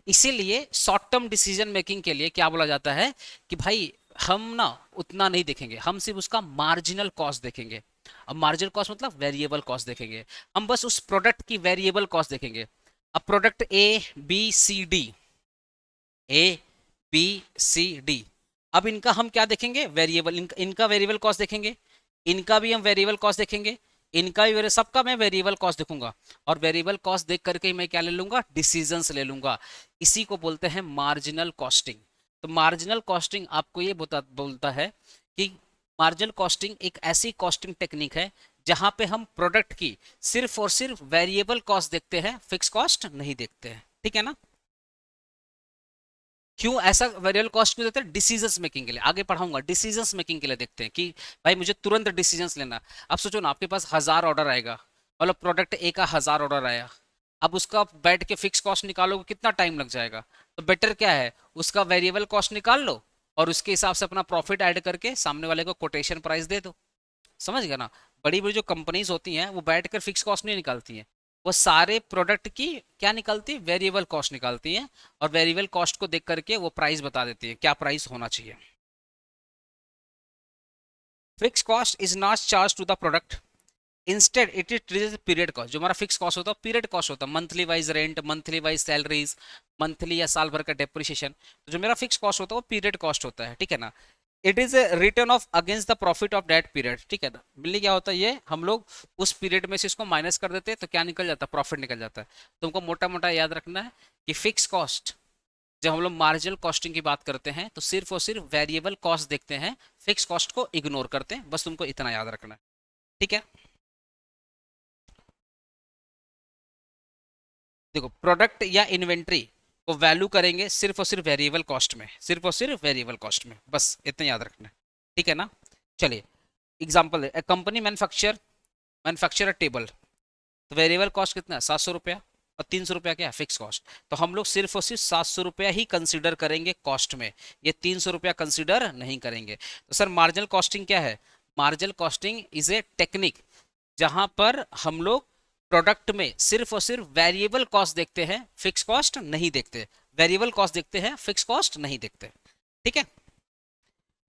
इसीलिए शॉर्ट टर्म डिसीजन मेकिंग के लिए क्या बोला जाता है कि भाई हम ना उतना नहीं देखेंगे, हम सिर्फ उसका मार्जिनल कॉस्ट देखेंगे। अब मार्जिनल कॉस्ट मतलब वेरिएबल कॉस्ट देखेंगे, हम बस उस प्रोडक्ट की वेरिएबल कॉस्ट देखेंगे। अब product A B C D, अब इनका हम क्या देखेंगे, वेरिएबल, इनका वेरिएबल कॉस्ट देखेंगे, इनका भी हम वेरिएबल कॉस्ट देखेंगे, इनका भी सबका मैं वेरिएबल कॉस्ट देखूंगा, और वेरिएबल कॉस्ट देख करके मैं क्या ले लूंगा, डिसीजंस ले लूंगा। इसी को बोलते हैं मार्जिनल कॉस्टिंग। तो मार्जिनल कॉस्टिंग आपको ये बोलता है कि मार्जिनल कॉस्टिंग एक ऐसी कॉस्टिंग टेक्निक है जहां पे हम प्रोडक्ट की सिर्फ और सिर्फ वेरिएबल कॉस्ट देखते हैं, फिक्स कॉस्ट नहीं देखते हैं। ठीक है ना? क्यों ऐसा वेरिएबल कॉस्ट क्यों देते हैं? डिसीजंस मेकिंग के लिए, आगे पढ़ाऊंगा। डिसीजंस मेकिंग के लिए देखते हैं कि भाई मुझे तुरंत डिसीजंस लेना। अब सोचो ना, आपके पास 1000 ऑर्डर आएगा, मतलब प्रोडक्ट ए का 1000 ऑर्डर आया, अब उसका बैठ के फिक्स कॉस्ट निकालोगे कितना टाइम लग जाएगा? तो बेटर क्या है, उसका वेरिएबल कॉस्ट निकाल लो और उसके हिसाब से अपना प्रॉफिट ऐड करके सामने वाले को कोटेशन प्राइस दे दो। समझ गया ना? बड़ी बड़ी जो कंपनीज होती हैं वो बैठकर फिक्स कॉस्ट नहीं निकालती हैं, वो सारे प्रोडक्ट की क्या निकालती है, वेरिएबल कॉस्ट निकालती हैं, और वेरिएबल कॉस्ट को देख करके वो प्राइस बता देती है क्या प्राइस होना चाहिए। Fix cost is not charge to the product, instead it is period cost. जो हमारा फिक्स कॉस्ट होता है पीरियड कॉस्ट होता है, monthly wise rent, monthly wise salaries, monthly या साल भर का डेप्रिसिएशन। तो जो मेरा फिक्स कॉस्ट होता है वो पीरियड कॉस्ट होता है। ठीक है ना? It is return of against the profit of that period. ठीक है ना? बिल्ली क्या होता है, ये हम लोग उस पीरियड में से इसको माइनस कर देते हैं तो क्या निकल जाता है, प्रॉफिट निकल जाता है। तुमको मोटा मोटा याद रखना है कि फिक्स कॉस्ट, जब हम लोग मार्जिनल कॉस्टिंग की बात करते हैं तो सिर्फ और सिर्फ वेरिएबल कॉस्ट देखते हैं, फिक्स कॉस्ट को इग्नोर करते हैं। बस तुमको इतना याद रखना है। ठीक है? देखो, प्रोडक्ट या इन्वेंट्री को वैल्यू करेंगे सिर्फ और सिर्फ वेरिएबल कॉस्ट में, सिर्फ और सिर्फ वेरिएबल कॉस्ट में, बस इतना याद रखना है। ठीक है ना? चलिए एग्जांपल है, कंपनी मैन्युफैक्चर टेबल, तो वेरिएबल कॉस्ट कितना है, 700 रुपया, और 300 रुपया क्या है, फिक्स कॉस्ट। तो हम लोग सिर्फ और सिर्फ 700 रुपया ही कंसिडर करेंगे कॉस्ट में, ये 300 रुपया कंसिडर नहीं करेंगे। तो सर मार्जिनल कॉस्टिंग क्या है? Marginal costing is a technique जहां पर हम लोग प्रोडक्ट में सिर्फ और सिर्फ वेरिएबल कॉस्ट देखते हैं, फिक्स कॉस्ट नहीं देखते। वेरिएबल कॉस्ट देखते हैं, फिक्स कॉस्ट नहीं देखते। ठीक है?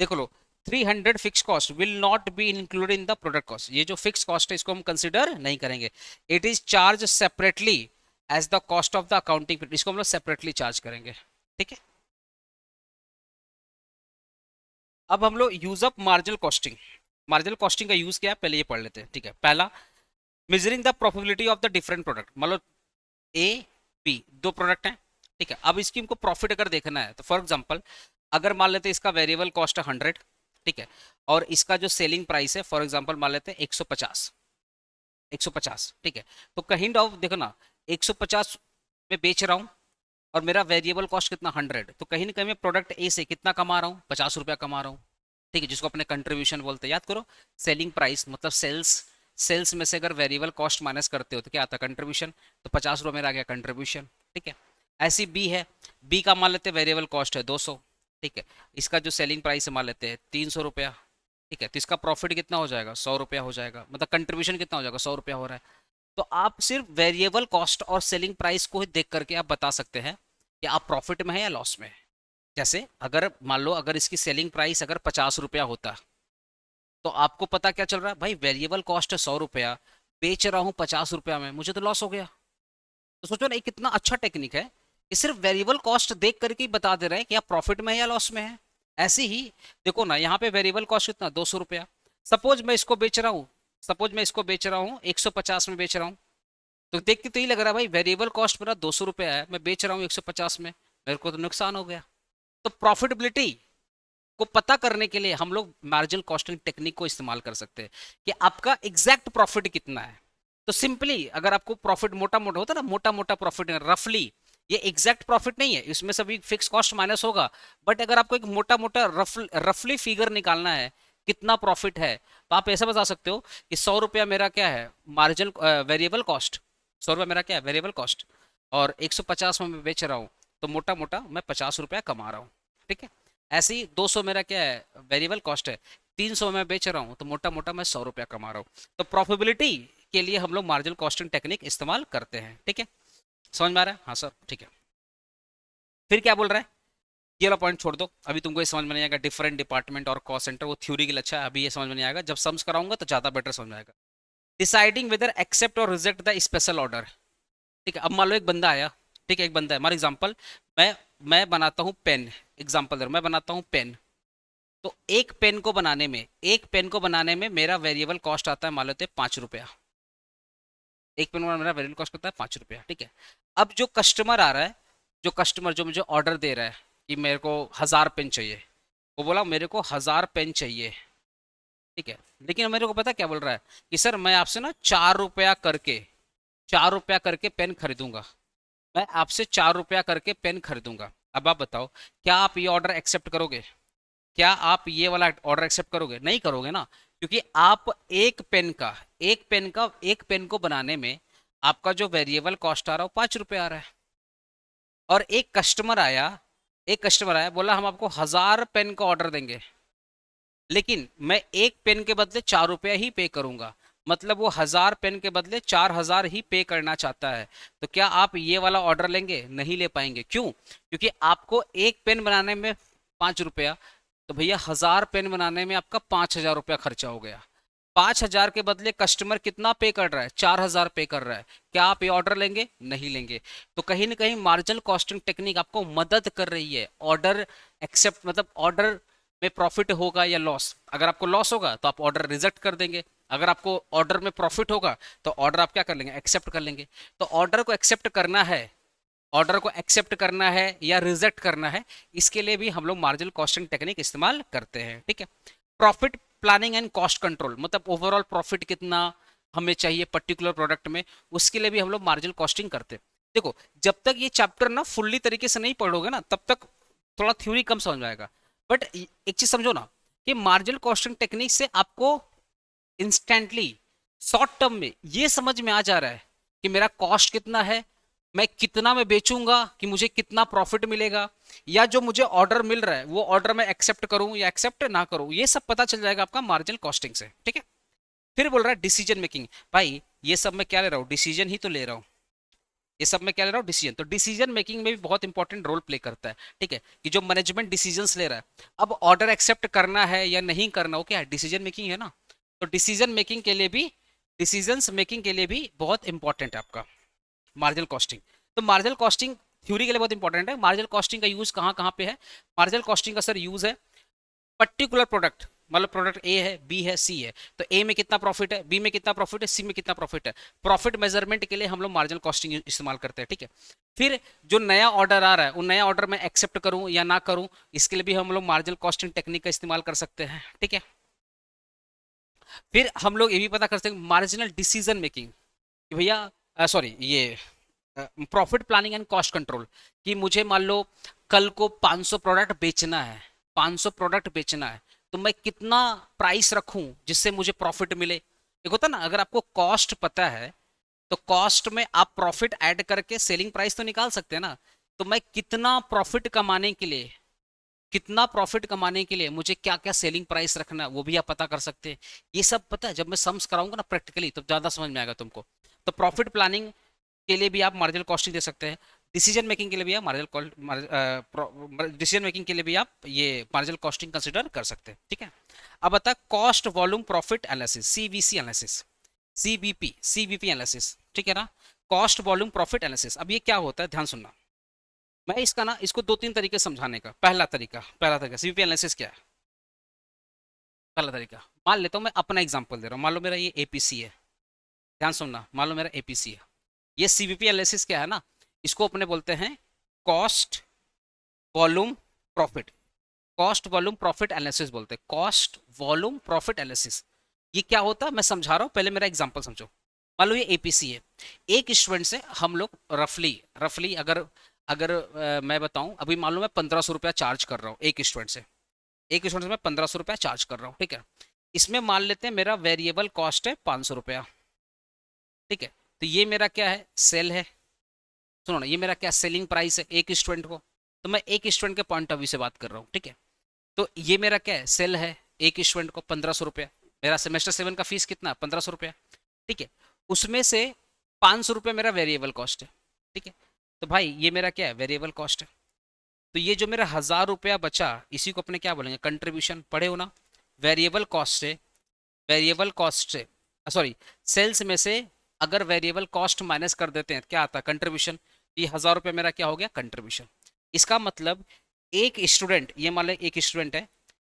देखो लो, 300 fix cost will not be included in the product cost. ये जो फिक्स कॉस्ट है इसको हम कंसिडर नहीं करेंगे। It is charge separately as the cost of the accounting, इसको हम लोग सेपरेटली चार्ज करेंगे। ठीक है? अब हम लोग use up marginal costing. Marginal costing का यूज क्या है पहले ये पढ़ लेते हैं। ठीक है? पहला, measuring the profitability of the different product. मतलब ए बी दो प्रोडक्ट हैं, ठीक है? अब इसकी हमको प्रॉफिट अगर देखना है तो फॉर एग्जांपल अगर मान लेते हैं इसका वेरिएबल कॉस्ट है 100, ठीक है, और इसका जो सेलिंग प्राइस है फॉर एग्जांपल मान लेते हैं 150, 150, ठीक है? तो काइंड ऑफ देखो ना, 150 में बेच रहा हूँ और मेरा वेरिएबल कॉस्ट कितना 100, तो कहीं ना कहीं मैं प्रोडक्ट ए से कितना कमा रहा हूँ, 50 रुपया कमा रहा हूँ। ठीक है? जिसको अपने कंट्रीब्यूशन बोलते हैं, याद करो, सेलिंग प्राइस मतलब सेल्स, सेल्स में से अगर वेरिएबल कॉस्ट माइनस करते हो तो क्या आता है, कंट्रीब्यूशन। तो 50 रुपये मेरा आ गया कंट्रीब्यूशन। ठीक है? ऐसी बी है, बी का मान लेते हैं वेरिएबल कॉस्ट है 200, ठीक है, इसका जो सेलिंग प्राइस है मान लेते हैं 300 रुपया, ठीक है, तो इसका प्रॉफिट कितना हो जाएगा, 100 रुपया हो जाएगा, मतलब कंट्रीब्यूशन कितना हो जाएगा, 100 रुपया हो रहा है। तो आप सिर्फ वेरिएबल कॉस्ट और सेलिंग प्राइस को ही देख करके आप बता सकते हैं कि आप प्रॉफिट में है या लॉस में है। जैसे अगर मान लो अगर इसकी सेलिंग प्राइस अगर 50 रुपया होता, तो आपको पता क्या चल रहा है, भाई वेरिएबल कॉस्ट है 100 रुपया, बेच रहा हूँ 50 रुपया में, मुझे तो लॉस हो गया। तो सोचो ना, ये कितना अच्छा टेक्निक है, ये सिर्फ वेरिएबल कॉस्ट देख करके ही बता दे रहे हैं कि आप प्रॉफिट में है या लॉस में है। ऐसे ही देखो ना, यहाँ पे वेरिएबल कॉस्ट कितना, 200 रुपया। सपोज मैं इसको बेच रहा हूँ, सपोज मैं इसको बेच रहा हूँ 150 में बेच रहा हूँ, तो देख के तो ही लग रहा है भाई वेरिएबल कॉस्ट मेरा 200 रुपया है, मैं बेच रहा हूँ 150 में, मेरे को तो नुकसान हो गया। तो प्रॉफिटेबिलिटी को पता करने के लिए हम लोग मार्जिनल कॉस्टिंग टेक्निक को इस्तेमाल कर सकते हैं कि आपका एग्जैक्ट प्रॉफिट कितना है। तो सिंपली अगर आपको प्रॉफिट मोटा मोटा होता है ना, मोटा मोटा प्रॉफिट रफली, ये एग्जैक्ट प्रॉफिट नहीं है, इसमें सभी फिक्स कॉस्ट माइनस होगा, बट अगर आपको एक मोटा मोटा रफली फिगर निकालना है कितना प्रॉफिट है, तो आप ऐसा बता सकते हो कि 100 रुपया मेरा क्या है, मार्जिनल वेरिएबल कॉस्ट, 100 रुपया मेरा क्या है, वेरिएबल कॉस्ट, और 150 में मैं बेच रहा हूँ, तो मोटा मोटा मैं 50 रुपया कमा रहा हूँ। ठीक है? ऐसे ही 200 मेरा क्या है, वेरिएबल कॉस्ट है, 300 में बेच रहा हूँ तो मोटा मोटा मैं 100 रुपया कमा रहा हूँ। तो प्रॉफिटेबिलिटी के लिए हम लोग मार्जिनल कॉस्टिंग टेक्निक इस्तेमाल करते हैं। ठीक है, समझ में आ रहा है? हाँ सर, ठीक है। फिर क्या बोल रहा है, ये वाला पॉइंट छोड़ दो, अभी तुमको ये समझ में नहीं आएगा। डिफरेंट डिपार्टमेंट और कॉस्ट सेंटर वो थ्योरी के लिए अच्छा है, अभी ये समझ में नहीं आएगा, जब सम्स कराऊंगा तो ज़्यादा बेटर समझ में आएगा। डिसाइडिंग वेदर एक्सेप्ट और रिजेक्ट द स्पेशल ऑर्डर। ठीक है, अब मान लो एक बंदा आया, ठीक है, एक बंदा है, हमारा एग्जाम्पल, मैं मैं बनाता हूँ पेन, एग्जाम्पल दे रहा हूं, मैं बनाता हूँ पेन। तो एक पेन को बनाने में मेरा वेरिएबल कॉस्ट आता है, मान लेते हैं 5 रुपया। एक पेन बनाने में मेरा वेरिएबल कॉस्ट आता है 5 रुपया। ठीक है, अब जो कस्टमर आ रहा है, जो कस्टमर जो मुझे ऑर्डर दे रहा है कि मेरे को 1000 पेन चाहिए, वो बोला मेरे को 1000 पेन चाहिए। ठीक है, लेकिन मेरे को पता क्या बोल रहा है कि सर मैं आपसे ना 4 रुपया करके पेन खरीदूंगा, मैं आपसे 4 रुपया करके पेन खरीदूंगा। अब आप बताओ, क्या आप ये ऑर्डर एक्सेप्ट करोगे? क्या आप ये वाला ऑर्डर एक्सेप्ट करोगे? नहीं करोगे ना, क्योंकि आप एक पेन को बनाने में आपका जो वेरिएबल कॉस्ट आ रहा है वो 5 रुपये आ रहा है। और एक कस्टमर आया बोला हम आपको 1000 पेन का ऑर्डर देंगे, लेकिन मैं एक पेन के बदले 4 रुपया ही पे करूंगा, मतलब वो 1000 पेन के बदले 4000 ही पे करना चाहता है। तो क्या आप ये वाला ऑर्डर लेंगे? नहीं ले पाएंगे। क्यों? क्योंकि आपको एक पेन बनाने में 5 रुपया, तो भैया 1000 पेन बनाने में आपका 5000 रुपया खर्चा हो गया। 5000 के बदले कस्टमर कितना पे कर रहा है? 4000 पे कर रहा है। क्या आप ये ऑर्डर लेंगे? नहीं लेंगे। तो कहीं ना कहीं मार्जिनल कॉस्टिंग टेक्निक आपको मदद कर रही है ऑर्डर एक्सेप्ट, मतलब ऑर्डर में प्रॉफिट होगा या लॉस। अगर आपको लॉस होगा तो आप ऑर्डर रिजेक्ट कर देंगे, अगर आपको ऑर्डर में प्रॉफिट होगा तो ऑर्डर आप क्या कर लेंगे? एक्सेप्ट कर लेंगे। तो ऑर्डर को एक्सेप्ट करना है या रिजेक्ट करना है, इसके लिए भी हम लोग मार्जिनल कॉस्टिंग टेक्निक इस्तेमाल करते हैं। ठीक है, profit planning and cost control, मतलब ओवरऑल प्रॉफिट कितना हमें चाहिए पर्टिकुलर प्रोडक्ट में, उसके लिए भी हम लोग मार्जिनल कॉस्टिंग करते हैं। देखो, जब तक ये चैप्टर ना फुल्ली तरीके से नहीं पढ़ोगे ना, तब तक थोड़ा थ्योरी कम समझ में आएगा। बट एक चीज समझो ना, कि मार्जिनल कॉस्टिंग टेक्निक से आपको इंस्टेंटली शॉर्ट टर्म में ये समझ में आ जा रहा है कि मेरा कॉस्ट कितना है, मैं कितना में बेचूंगा, कि मुझे कितना प्रॉफिट मिलेगा, या जो मुझे ऑर्डर मिल रहा है वो ऑर्डर मैं एक्सेप्ट करूं या एक्सेप्ट ना करूं, ये सब पता चल जाएगा आपका मार्जिनल कॉस्टिंग से। ठीक है, फिर बोल रहा है डिसीजन मेकिंग। भाई ये सब मैं क्या ले रहा हूँ? डिसीजन ही तो ले रहा हूँ, ये सब मैं क्या ले रहा हूँ? डिसीजन। तो डिसीजन मेकिंग में भी बहुत इंपॉर्टेंट रोल प्ले करता है। ठीक है, कि जो मैनेजमेंट डिसीजंस ले रहा है, अब ऑर्डर एक्सेप्ट करना है या नहीं करना, वो क्या है? डिसीजन मेकिंग है ना। तो डिसीजन मेकिंग के लिए भी बहुत इंपॉर्टेंट है आपका मार्जिनल कॉस्टिंग। तो मार्जिनल कॉस्टिंग थ्योरी के लिए बहुत इंपॉर्टेंट है। मार्जिनल कॉस्टिंग का यूज कहाँ कहाँ पे है? मार्जिनल कॉस्टिंग का सर यूज है पर्टिकुलर प्रोडक्ट, मतलब प्रोडक्ट ए है, बी है, सी है, तो ए में कितना प्रॉफिट है, बी में कितना प्रॉफिट है, सी में कितना प्रॉफिट है, प्रॉफिट मेजरमेंट के लिए हम लोग मार्जिनल कॉस्टिंग इस्तेमाल करते हैं। ठीक है, फिर जो नया ऑर्डर आ रहा है, उन नया ऑर्डर में एक्सेप्ट करूं या ना करूं, इसके लिए भी हम लोग मार्जिनल कॉस्टिंग टेक्निक का इस्तेमाल कर सकते हैं। ठीक है, फिर हम लोग ये भी पता कर सकते हैं मार्जिनल डिसीजन मेकिंग, कि भैया सॉरी ये profit planning and cost control, कि मुझे मान लो कल को 500 प्रोडक्ट बेचना है, 500 प्रोडक्ट बेचना है, तो मैं कितना प्राइस रखूं जिससे मुझे प्रॉफिट मिले। एक होता ना, अगर आपको कॉस्ट पता है तो कॉस्ट में आप प्रॉफिट ऐड करके सेलिंग प्राइस तो निकाल सकते हैं ना। तो मैं कितना प्रॉफिट कमाने के लिए मुझे क्या क्या सेलिंग प्राइस रखना है, वो भी आप पता कर सकते हैं। ये सब पता है, जब मैं सम्स कराऊंगा ना प्रैक्टिकली, तो ज़्यादा समझ में आएगा तुमको। तो प्रॉफिट प्लानिंग के लिए भी आप मार्जिनल कॉस्टिंग दे सकते हैं, डिसीजन मेकिंग के लिए भी आप डिसीजन मेकिंग के लिए भी आप ये मार्जिनल कॉस्टिंग कंसिडर कर सकते हैं। ठीक है, अब बता cost volume profit analysis, CVC analysis, CVP analysis. ठीक है ना, कॉस्ट वॉल्यूम प्रॉफिट एनालिसिस। अब ये क्या होता है, ध्यान सुनना। मैं इसका ना, इसको दो तीन तरीके समझाने का। पहला तरीका सीवीपी एनालिसिस क्या है। पहला तरीका, मान लेता हूँ, मैं अपना एग्जांपल दे रहा हूँ, मान लो मेरा ये एपीसी है, ध्यान सुनना, मान लो मेरा एपीसी है। ये सीवीपी एनालिसिस क्या है ना, इसको अपने बोलते हैं cost volume profit, cost volume profit analysis बोलते हैं, कॉस्ट वॉल्यूम प्रॉफिट एनालिसिस। ये क्या होता है मैं समझा रहा हूँ, पहले मेरा एग्जांपल समझो। मान लो ये एपीसी है, एक स्टूडेंट से हम लोग रफली रफली अगर अगर मैं बताऊं, अभी मान लो मैं 1500 रुपया चार्ज कर रहा हूँ एक स्टूडेंट से मैं 1500 रुपया चार्ज कर रहा हूँ। ठीक है, इसमें मान लेते हैं मेरा वेरिएबल कॉस्ट है 500 रुपया। ठीक है, तो ये मेरा क्या है? सेल है। सुनो ना, ये मेरा क्या सेलिंग प्राइस है एक स्टूडेंट को, तो मैं एक स्टूडेंट के पॉइंट ऑफ व्यू से बात कर रहा हूँ। ठीक है, तो ये मेरा क्या है? सेल है। एक स्टूडेंट को 1500 रुपया, मेरा सेमेस्टर 7 का फीस कितना, 1500 रुपया, ठीक है। उसमें से 500 रुपया मेरा वेरिएबल कॉस्ट है, ठीक है। तो भाई ये मेरा क्या है, वेरिएबल कॉस्ट है। तो ये जो मेरा 1000 रुपया बचा, इसी को अपने क्या बोलेंगे, कंट्रीब्यूशन। पढ़े हो ना, वेरिएबल कॉस्ट से, वेरिएबल कॉस्ट से सॉरी सेल्स में से अगर वेरिएबल कॉस्ट माइनस कर देते हैं क्या आता है, कंट्रीब्यूशन। ये 1000 रुपया मेरा क्या हो गया, कंट्रीब्यूशन। इसका मतलब एक स्टूडेंट, ये मान लो एक स्टूडेंट है,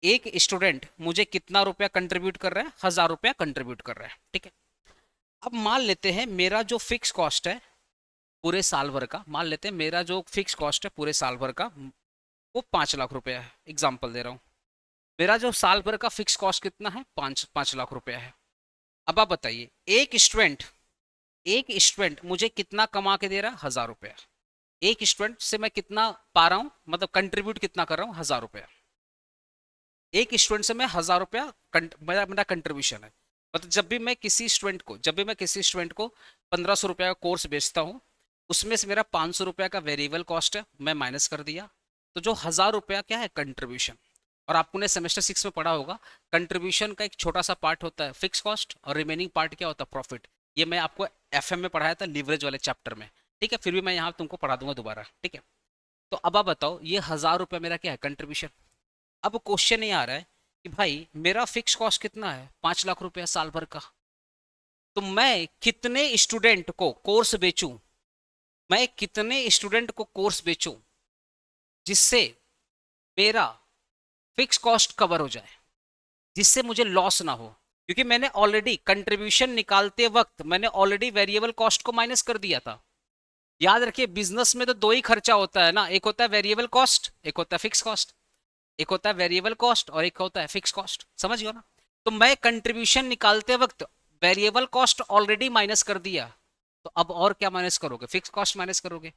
एक स्टूडेंट मुझे कितना रुपया कंट्रीब्यूट कर रहा है, 1000 रुपया कंट्रीब्यूट कर रहा है, ठीक है। अब मान लेते हैं मेरा जो फिक्स कॉस्ट है पूरे साल भर का, मान लेते हैं मेरा जो फिक्स कॉस्ट है पूरे साल भर का वो 5 लाख रुपया है, एग्जाम्पल दे रहा हूँ। मेरा जो साल भर का फिक्स कॉस्ट कितना है, 5 लाख रुपया है। अब आप बताइए, एक स्टूडेंट मुझे कितना कमा के दे रहा है, 1000 रुपया। एक स्टूडेंट से मैं कितना पा रहा हूँ, मतलब कंट्रीब्यूट कितना कर रहा हूँ, 1000 रुपया। एक स्टूडेंट से मैं 1000 रुपया मेरा मेरा कंट्रीब्यूशन है। मतलब जब भी मैं किसी स्टूडेंट को 1500 रुपया का कोर्स बेचता हूँ, उसमें से मेरा 500 रुपया का वेरिएबल कॉस्ट है, मैं माइनस कर दिया। तो जो 1000 रुपया क्या है, कंट्रीब्यूशन। और आपने सेमेस्टर 6 में पढ़ा होगा, कंट्रीब्यूशन का एक छोटा सा पार्ट होता है फिक्स कॉस्ट, और रिमेनिंग पार्ट क्या होता है, प्रॉफिट। ये मैं आपको एफएम में पढ़ाया था, लीवरेज वाले चैप्टर में, ठीक है। फिर भी मैं यहाँ तुमको पढ़ा दूंगा दोबारा, ठीक है। तो अब आप बताओ, ये 1000 रुपया मेरा क्या है, कंट्रीब्यूशन। अब क्वेश्चन ये आ रहा है कि भाई मेरा फिक्स कॉस्ट कितना है, 5 लाख रुपया साल भर का। तो मैं कितने स्टूडेंट को कोर्स बेचूं, मैं कितने स्टूडेंट को कोर्स बेचूं जिससे मेरा फिक्स कॉस्ट कवर हो जाए, जिससे मुझे लॉस ना हो। क्योंकि मैंने ऑलरेडी कंट्रीब्यूशन निकालते वक्त मैंने ऑलरेडी वेरिएबल कॉस्ट को माइनस कर दिया था। याद रखिए, बिजनेस में तो दो ही खर्चा होता है ना, एक होता है वेरिएबल कॉस्ट, एक होता है फिक्स कॉस्ट। एक होता है वेरिएबल कॉस्ट और एक होता है फिक्स कॉस्ट, समझ गए ना। तो मैं कंट्रीब्यूशन निकालते वक्त वेरिएबल कॉस्ट ऑलरेडी माइनस कर दिया, तो अब और क्या माइनस करोगे, फिक्स कॉस्ट माइनस करोगे।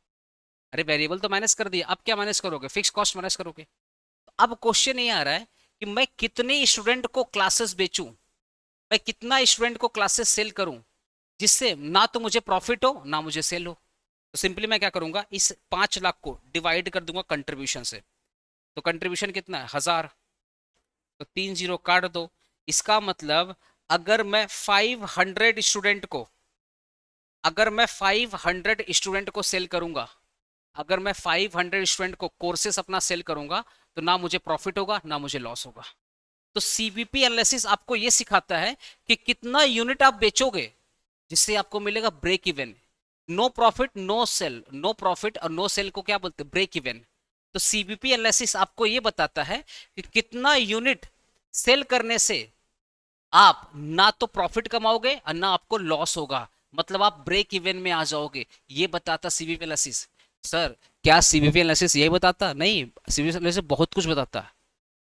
अरे वेरिएबल तो माइनस कर दिया, अब क्या माइनस करोगे, फिक्स कॉस्ट माइनस करोगे। तो अब क्वेश्चन ये आ रहा है कि मैं कितने स्टूडेंट को क्लासेस बेचूं, मैं कितना स्टूडेंट को क्लासेस सेल करूं जिससे ना तो मुझे प्रॉफिट हो ना मुझे सेल हो। तो सिंपली मैं क्या करूंगा, इस 5 लाख को डिवाइड कर दूंगा कंट्रीब्यूशन से। तो कंट्रीब्यूशन कितना है, 1000, तो 3 जीरो काट दो। इसका मतलब अगर मैं 500 स्टूडेंट को, अगर मैं 500 स्टूडेंट को सेल करूंगा, अगर मैं 500 स्टूडेंट को कोर्सेस अपना सेल करूंगा, तो ना मुझे प्रॉफिट होगा ना मुझे लॉस होगा। तो सीबीपी एनालिसिस आपको यह सिखाता है कि कितना यूनिट आप बेचोगे जिससे आपको मिलेगा break even. No profit no sale, no profit और नो सेल को क्या बोलते हैं, ब्रेक इवन। तो सीबीपी एनालिसिस आपको यह बताता है कि कितना यूनिट सेल करने से आप ना तो प्रॉफिट कमाओगे और ना आपको लॉस होगा, मतलब आप ब्रेक इवन में आ जाओगे। ये बताता सीबीपी एनालिसिस। सर क्या सीबीपी एनालिसिस यही बताता, नहीं, सीबीपी एनालिसिस बहुत कुछ बताता है।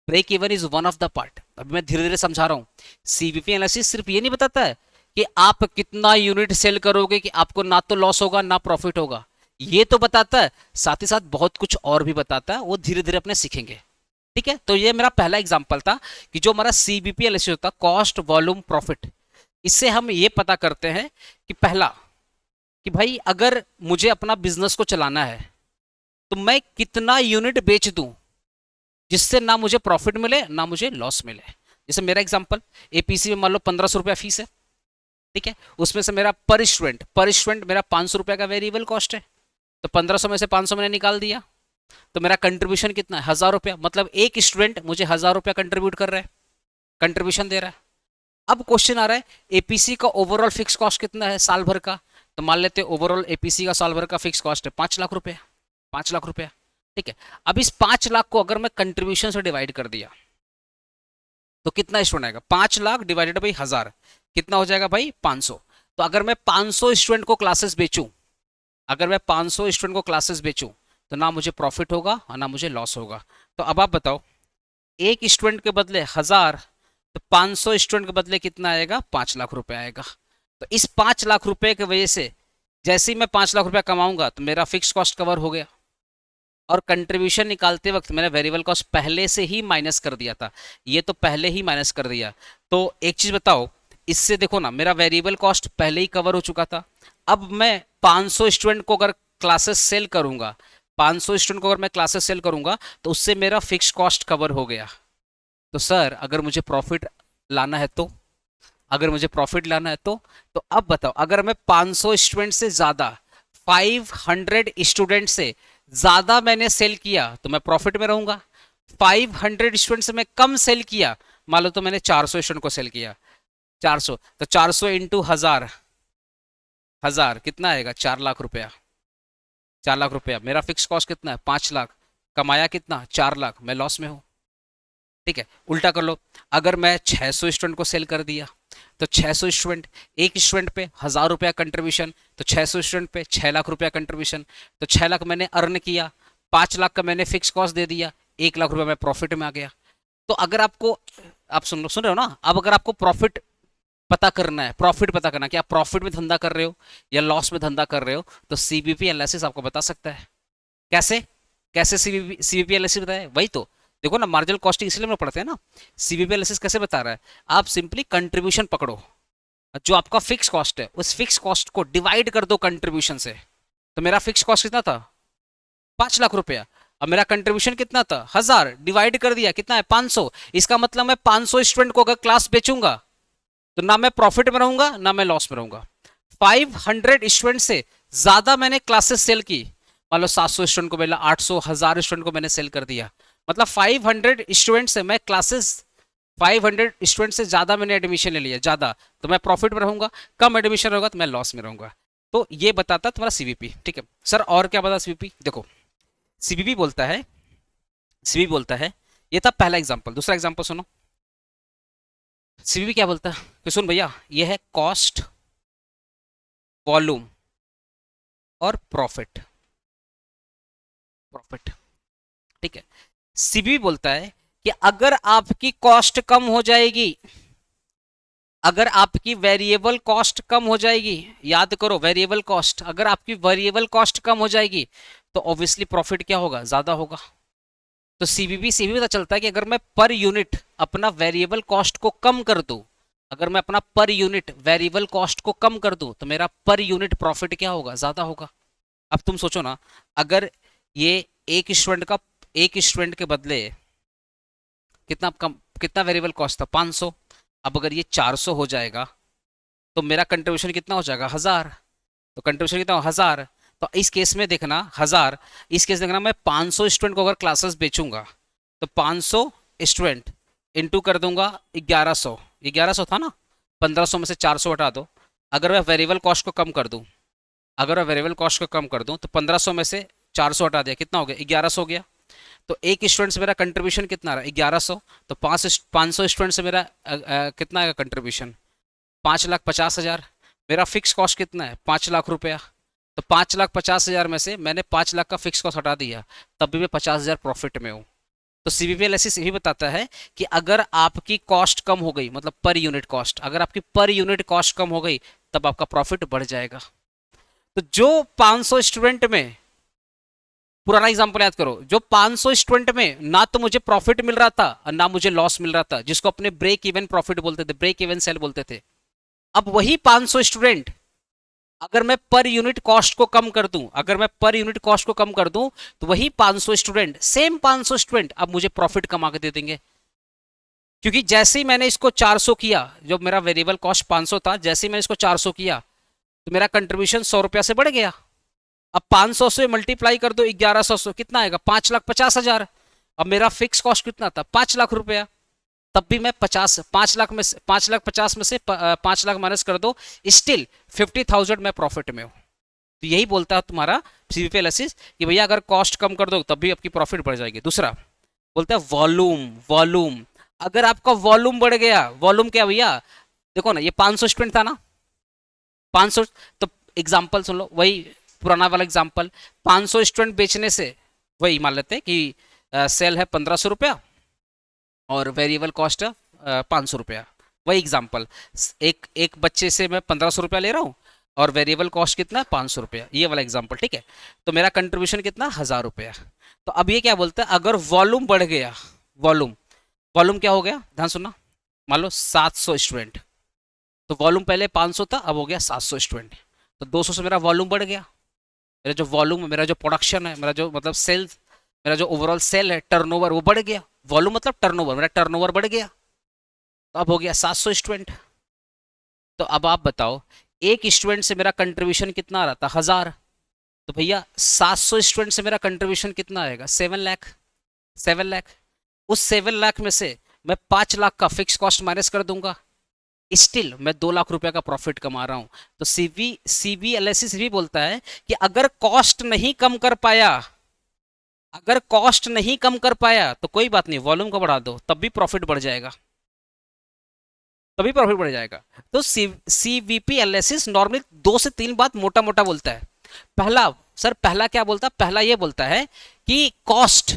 Break even is one of the part. अभी मैं धीरे धीरे समझा रहा हूँ। सीबीपी एनालिसिस सिर्फ ये नहीं बताता है कि आप कितना यूनिट सेल करोगे कि आपको ना तो लॉस होगा ना प्रॉफिट होगा, ये तो बताता है, साथ ही साथ बहुत कुछ और भी बताता है, वो धीरे धीरे अपने सीखेंगे, ठीक है। तो ये मेरा पहला एग्जांपल था कि जो हमारा सीबीपी एनालिसिस होता है, कॉस्ट वॉल्यूम प्रॉफिट, इससे हम ये पता करते हैं कि पहला कि भाई अगर मुझे अपना बिजनेस को चलाना है तो मैं कितना यूनिट बेच दूं जिससे ना मुझे प्रॉफिट मिले ना मुझे लॉस मिले। जैसे मेरा एग्जांपल, एपीसी में मान लो 1500 रुपया फीस है, ठीक है। उसमें से मेरा पर स्टूडेंट मेरा 500 रुपया का वेरिएबल कॉस्ट है, तो 1500 में से 500 मैंने निकाल दिया, तो मेरा कंट्रीब्यूशन कितना है, 1000 रुपया। मतलब एक स्टूडेंट मुझे 1000 रुपया कंट्रीब्यूट कर रहा है, कंट्रीब्यूशन दे रहा है। अब क्वेश्चन आ रहा है एपीसी का ओवरऑल फिक्स कॉस्ट कितना है साल भर का, तो मान लेते हैं ओवरऑल एपीसी का साल भर का फिक्स कॉस्ट है 5 लाख रुपया, 5 लाख रुपया, ठीक है। अब इस 5 लाख को अगर मैं कंट्रीब्यूशन से डिवाइड कर दिया तो कितना स्टूडेंट आएगा, 5 लाख डिवाइडेड बाई 1000 कितना हो जाएगा भाई, 500। तो अगर मैं 500 स्टूडेंट को क्लासेस बेचूं, अगर मैं 500 स्टूडेंट को क्लासेस बेचूं तो ना मुझे प्रॉफिट होगा और ना मुझे लॉस होगा। तो अब आप बताओ, एक स्टूडेंट के बदले 1000, तो 500 स्टूडेंट के बदले कितना आएगा, 5 लाख रुपया आएगा। तो इस 5 लाख रुपए की वजह से जैसे ही मैं 5 लाख रुपया कमाऊंगा तो मेरा फिक्स कॉस्ट कवर हो गया, और कंट्रीब्यूशन निकालते वक्त मैंने वेरिएबल कॉस्ट पहले से ही माइनस कर दिया था, ये तो पहले ही माइनस कर दिया। तो एक चीज बताओ, इससे देखो ना मेरा वेरिएबल कॉस्ट पहले ही कवर हो चुका था। अब मैं 500 स्टूडेंट को अगर क्लासेस सेल करूंगा, 500 स्टूडेंट को अगर मैं क्लासेस सेल करूंगा तो उससे मेरा फिक्स कॉस्ट कवर हो गया, तो सर अगर मुझे प्रॉफिट लाना है तो, अगर मुझे प्रॉफिट लाना है तो अब बताओ, अगर मैं 500 स्टूडेंट से ज्यादा, 500 स्टूडेंट से ज्यादा मैंने सेल किया तो मैं प्रॉफिट में रहूंगा। 500 स्टूडेंट से मैं कम सेल किया, मान लो तो मैंने 400 स्टूडेंट को सेल किया, 400, तो 400 इंटू हजार, हजार कितना आएगा, 4 लाख रुपया। 4 लाख रुपया, मेरा फिक्स कॉस्ट कितना है, 5 लाख, कमाया कितना, 4 लाख, मैं लॉस में हूँ। ठीक है, उल्टा कर लो, अगर मैं 600 स्टूडेंट को सेल कर दिया तो 600 स्टूडेंट, एक स्टूडेंट पे 1000 रुपया कंट्रीब्यूशन, तो 600 स्टूडेंट पे 6 लाख रुपया कंट्रीब्यूशन, तो 6 लाख मैंने अर्न किया, 5 लाख का मैंने फिक्स कॉस्ट दे दिया, 1 लाख रुपया मैं प्रॉफिट में आ गया। तो अगर आपको, आप सुन रहे हो ना, अब अगर आपको प्रॉफिट पता करना है, प्रॉफिट पता करना है कि आप प्रॉफिट में धंधा कर रहे हो या लॉस में धंधा कर रहे हो, तो सीबीपी एनालिसिस आपको बता सकता है। कैसे, कैसे सीबीपी एनालिसिस बताए, वही तो देखो ना, मार्जिनल कॉस्टिंग इसलिए हम लोग पढ़ते हैं ना। सीबीपी एनालिसिस कैसे बता रहा है, आप सिंपली कंट्रीब्यूशन पकड़ो, जो आपका फिक्स कॉस्ट है उस फिक्स कॉस्ट को डिवाइड कर दो कंट्रीब्यूशन से। तो मेरा फिक्स कॉस्ट कितना था, 5 लाख रुपया, अब मेरा कंट्रीब्यूशन कितना था, 1000, डिवाइड कर दिया कितना है, 500। इसका मतलब मैं 500 स्टूडेंट को अगर क्लास बेचूंगा तो ना मैं प्रॉफिट में रहूंगा ना मैं लॉस में रहूंगा। 500 स्टूडेंट से ज्यादा मैंने क्लासेस सेल की, मान लो 700 स्टूडेंट को मिला, 800, 1000 स्टूडेंट को मैंने सेल कर दिया, मतलब 500 स्टूडेंट से मैं क्लासेस, 500 स्टूडेंट से ज्यादा मैंने एडमिशन ले लिया, ज्यादा, तो मैं प्रॉफिट में रहूंगा, कम एडमिशन रहेगा तो मैं लॉस में रहूंगा। तो ये बताता तुम्हारा सीवीपी। ठीक है सर, और क्या बता सीवीपी, देखो सीवीपी बोलता है, सीवीपी बोलता है, ये था पहला एग्जांपल। दूसरा एग्जांपल सुनो, सीवीपी क्या बोलता है कि सुन भैया, ये है कॉस्ट, वॉल्यूम और प्रॉफिट, प्रॉफिट। ठीक है, सीवीपी बोलता है कि अगर आपकी कॉस्ट कम हो जाएगी, अगर आपकी वेरिएबल कॉस्ट कम हो जाएगी, याद करो वेरिएबल कॉस्ट, अगर आपकी वेरिएबल कॉस्ट कम हो जाएगी तो ऑब्वियसली प्रॉफिट क्या होगा, ज्यादा होगा। तो सीवीपी से भी पता चलता है कि अगर मैं पर यूनिट अपना वेरिएबल कॉस्ट को कम कर दूं, अगर मैं अपना पर यूनिट वेरिएबल कॉस्ट को कम कर दूं तो मेरा पर यूनिट प्रॉफिट क्या होगा, ज्यादा होगा। अब तुम सोचो ना, अगर ये एक स्टूडेंट का, एक स्टूडेंट के बदले कितना कम, कितना वेरिएबल कॉस्ट था, 500, अब अगर ये 400 हो जाएगा तो मेरा कंट्रीब्यूशन कितना हो जाएगा, 1000, तो कंट्रीब्यूशन कितना हो, 1000। तो इस केस में देखना 1000, इस केस में देखना मैं 500 स्टूडेंट को अगर क्लासेस बेचूंगा तो 500 स्टूडेंट इंटू कर दूंगा 1100, 1100 था ना, 1500 में से 400 हटा दो, अगर मैं वेरिएबल कॉस्ट को कम कर दूं, अगर मैं वेरिएबल कॉस्ट को कम कर दूं तो 1500 में से 400 हटा दिया, कितना हो गया, 1100 हो गया। तो एक स्टूडेंट से मेरा कंट्रीब्यूशन कितना रहा, 1100, तो 500 स्टूडेंट से मेरा कितना आएगा कंट्रीब्यूशन, 5,50,000। मेरा फिक्स कॉस्ट कितना है, 5 लाख रुपया, तो 5,50,000 में से मैंने 5 लाख का फिक्स कॉस्ट हटा दिया, तब भी मैं 50,000 प्रॉफिट में हूँ। तो सीवीपी एनालिसिस यही बताता है कि अगर आपकी कॉस्ट कम हो गई, मतलब पर यूनिट कॉस्ट, अगर आपकी पर यूनिट कॉस्ट कम हो गई तब आपका प्रॉफिट बढ़ जाएगा। तो जो 500 स्टूडेंट में, पुराना एग्जांपल याद करो, जो 500 स्टूडेंट में ना तो मुझे प्रॉफिट मिल रहा था और ना मुझे लॉस मिल रहा था, जिसको अपने ब्रेक इवन प्रॉफिट बोलते थे, ब्रेक इवन सेल बोलते थे, अब वही 500 स्टूडेंट अगर मैं पर यूनिट कॉस्ट को कम कर दूं, अगर मैं पर यूनिट कॉस्ट को कम कर दूं तो वही 500 स्टूडेंट, सेम 500 स्टूडेंट अब मुझे प्रॉफिट कमा के दे देंगे। क्योंकि जैसे ही मैंने इसको 400 किया, जो मेरा वेरिएबल कॉस्ट 500 था, जैसे ही मैंने इसको 400 किया तो मेरा कंट्रीब्यूशन 100 रुपया से बढ़ गया। अब 500 से मल्टीप्लाई कर दो 1100 से, कितना आएगा, 5,50,000। अब मेरा फिक्स कॉस्ट कितना था, 5 लाख रुपया, तब भी मैं 5 लाख में, 5,50,000 में से 5 लाख माइनस कर दो, स्टिल 50,000 मैं प्रॉफिट में हूँ। तो यही बोलता है तुम्हारा सीवीपी एनालिसिस कि भैया अगर कॉस्ट कम कर दो तब भी आपकी प्रॉफिट बढ़ जाएगी। दूसरा बोलता है वॉल्यूम, वॉल्यूम, अगर आपका वॉल्यूम बढ़ गया, वॉल्यूम क्या भैया, देखो ना ये 500 स्टूडेंट था ना, 500, तो एग्जाम्पल सुन लो, वही पुराना वाला एग्जाम्पल, 500 स्टूडेंट बेचने से, वही मान लेते हैं कि सेल है 1500 रुपया और वेरिएबल कॉस्ट है 500 रुपया, वही एग्जाम्पल, एक बच्चे से मैं 1500 रुपया ले रहा हूँ और वेरिएबल कॉस्ट कितना है, 500 रुपया, ये वाला एग्जाम्पल। ठीक है, तो मेरा कंट्रीब्यूशन कितना, 1000 रुपया। तो अब ये क्या बोलता है, अगर वॉल्यूम बढ़ गया, वॉल्यूम, वॉल्यूम क्या हो गया, ध्यान सुनना, मान लो 700 स्टूडेंट, तो वॉल्यूम पहले 500 था, अब हो गया 700 स्टूडेंट, तो 200 से मेरा वॉल्यूम बढ़ गया। मेरा जो वॉल्यूम, मेरा जो प्रोडक्शन है, मेरा जो मतलब सेल्स, मेरा जो ओवरऑल सेल है, टर्नओवर, वो बढ़ गया। वॉल्यूम मतलब टर्नओवर, मेरा टर्नओवर बढ़ गया, तो अब हो गया 700 स्टूडेंट। तो अब आप बताओ, एक स्टूडेंट से मेरा कंट्रीब्यूशन कितना आ रहा था, 1000। तो भैया 700 स्टूडेंट से मेरा कंट्रीब्यूशन कितना आएगा, 7 लाख। 7 लाख, उस 7 लाख में से मैं 5 लाख का फिक्स कॉस्ट माइनस कर दूंगा, स्टिल मैं 2 लाख रुपए का प्रॉफिट कमा रहा हूं। तो सीवी एनालिसिस भी बोलता है कि अगर कॉस्ट नहीं कम कर पाया, अगर कॉस्ट नहीं कम कर पाया तो कोई बात नहीं, वॉल्यूम को बढ़ा दो, तब भी प्रॉफिट बढ़ जाएगा, तभी प्रॉफिट बढ़ जाएगा। तो सीवीपी एनालिसिस नॉर्मली 2 से 3 बात मोटा मोटा बोलता है। पहला, सर पहला क्या बोलता है, पहला ये बोलता है कि कॉस्ट,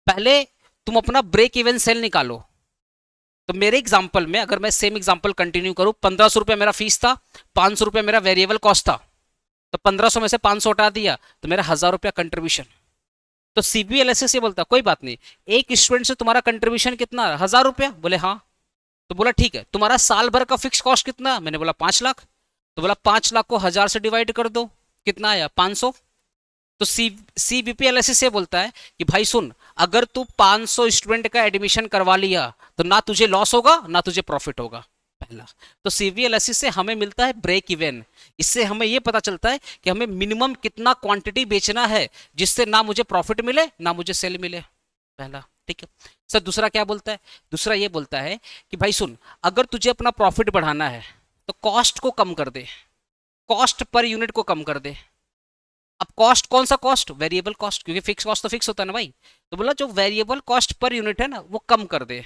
पहले तुम अपना ब्रेक इवन सेल निकालो। तो मेरे एग्जांपल में अगर मैं सेम एग्जांपल कंटिन्यू करूं, 1500 रुपये मेरा फीस था, 500 रुपये मेरा वेरिएबल कॉस्ट था, तो 1500 में से 500 हटा दिया तो मेरा 1000 रुपया कंट्रीब्यूशन। तो सीबीएलएसएस ये बोलता कोई बात नहीं, एक स्टूडेंट से तुम्हारा कंट्रीब्यूशन कितना, 1000 रुपया, बोले हाँ। तो बोला ठीक है, तुम्हारा साल भर का फिक्स कॉस्ट कितना, मैंने बोला 5 लाख। तो बोला 5 लाख को 1000 से डिवाइड कर दो, कितना आया, 500। तो सीबीपी एनालिसिस से बोलता है कि भाई सुन, अगर तू 500 स्टूडेंट का एडमिशन करवा लिया तो ना तुझे लॉस होगा ना तुझे प्रॉफिट होगा, पहला। तो सीवी एनालिसिस से हमें मिलता है ब्रेक इवन। इससे हमें यह पता चलता है कि हमें मिनिमम कितना क्वांटिटी बेचना है जिससे ना मुझे प्रॉफिट मिले ना मुझे सेल मिले, पहला। ठीक है सर, दूसरा क्या बोलता है, दूसरा ये बोलता है कि भाई सुन, अगर तुझे अपना प्रॉफिट बढ़ाना है तो कॉस्ट को कम कर दे, कॉस्ट पर यूनिट को कम कर दे। अब कॉस्ट कौन सा कॉस्ट, वेरिएबल कॉस्ट, क्योंकि फिक्स कॉस्ट तो फिक्स होता है ना भाई। तो बोला जो वेरिएबल कॉस्ट पर यूनिट है ना वो कम कर दे।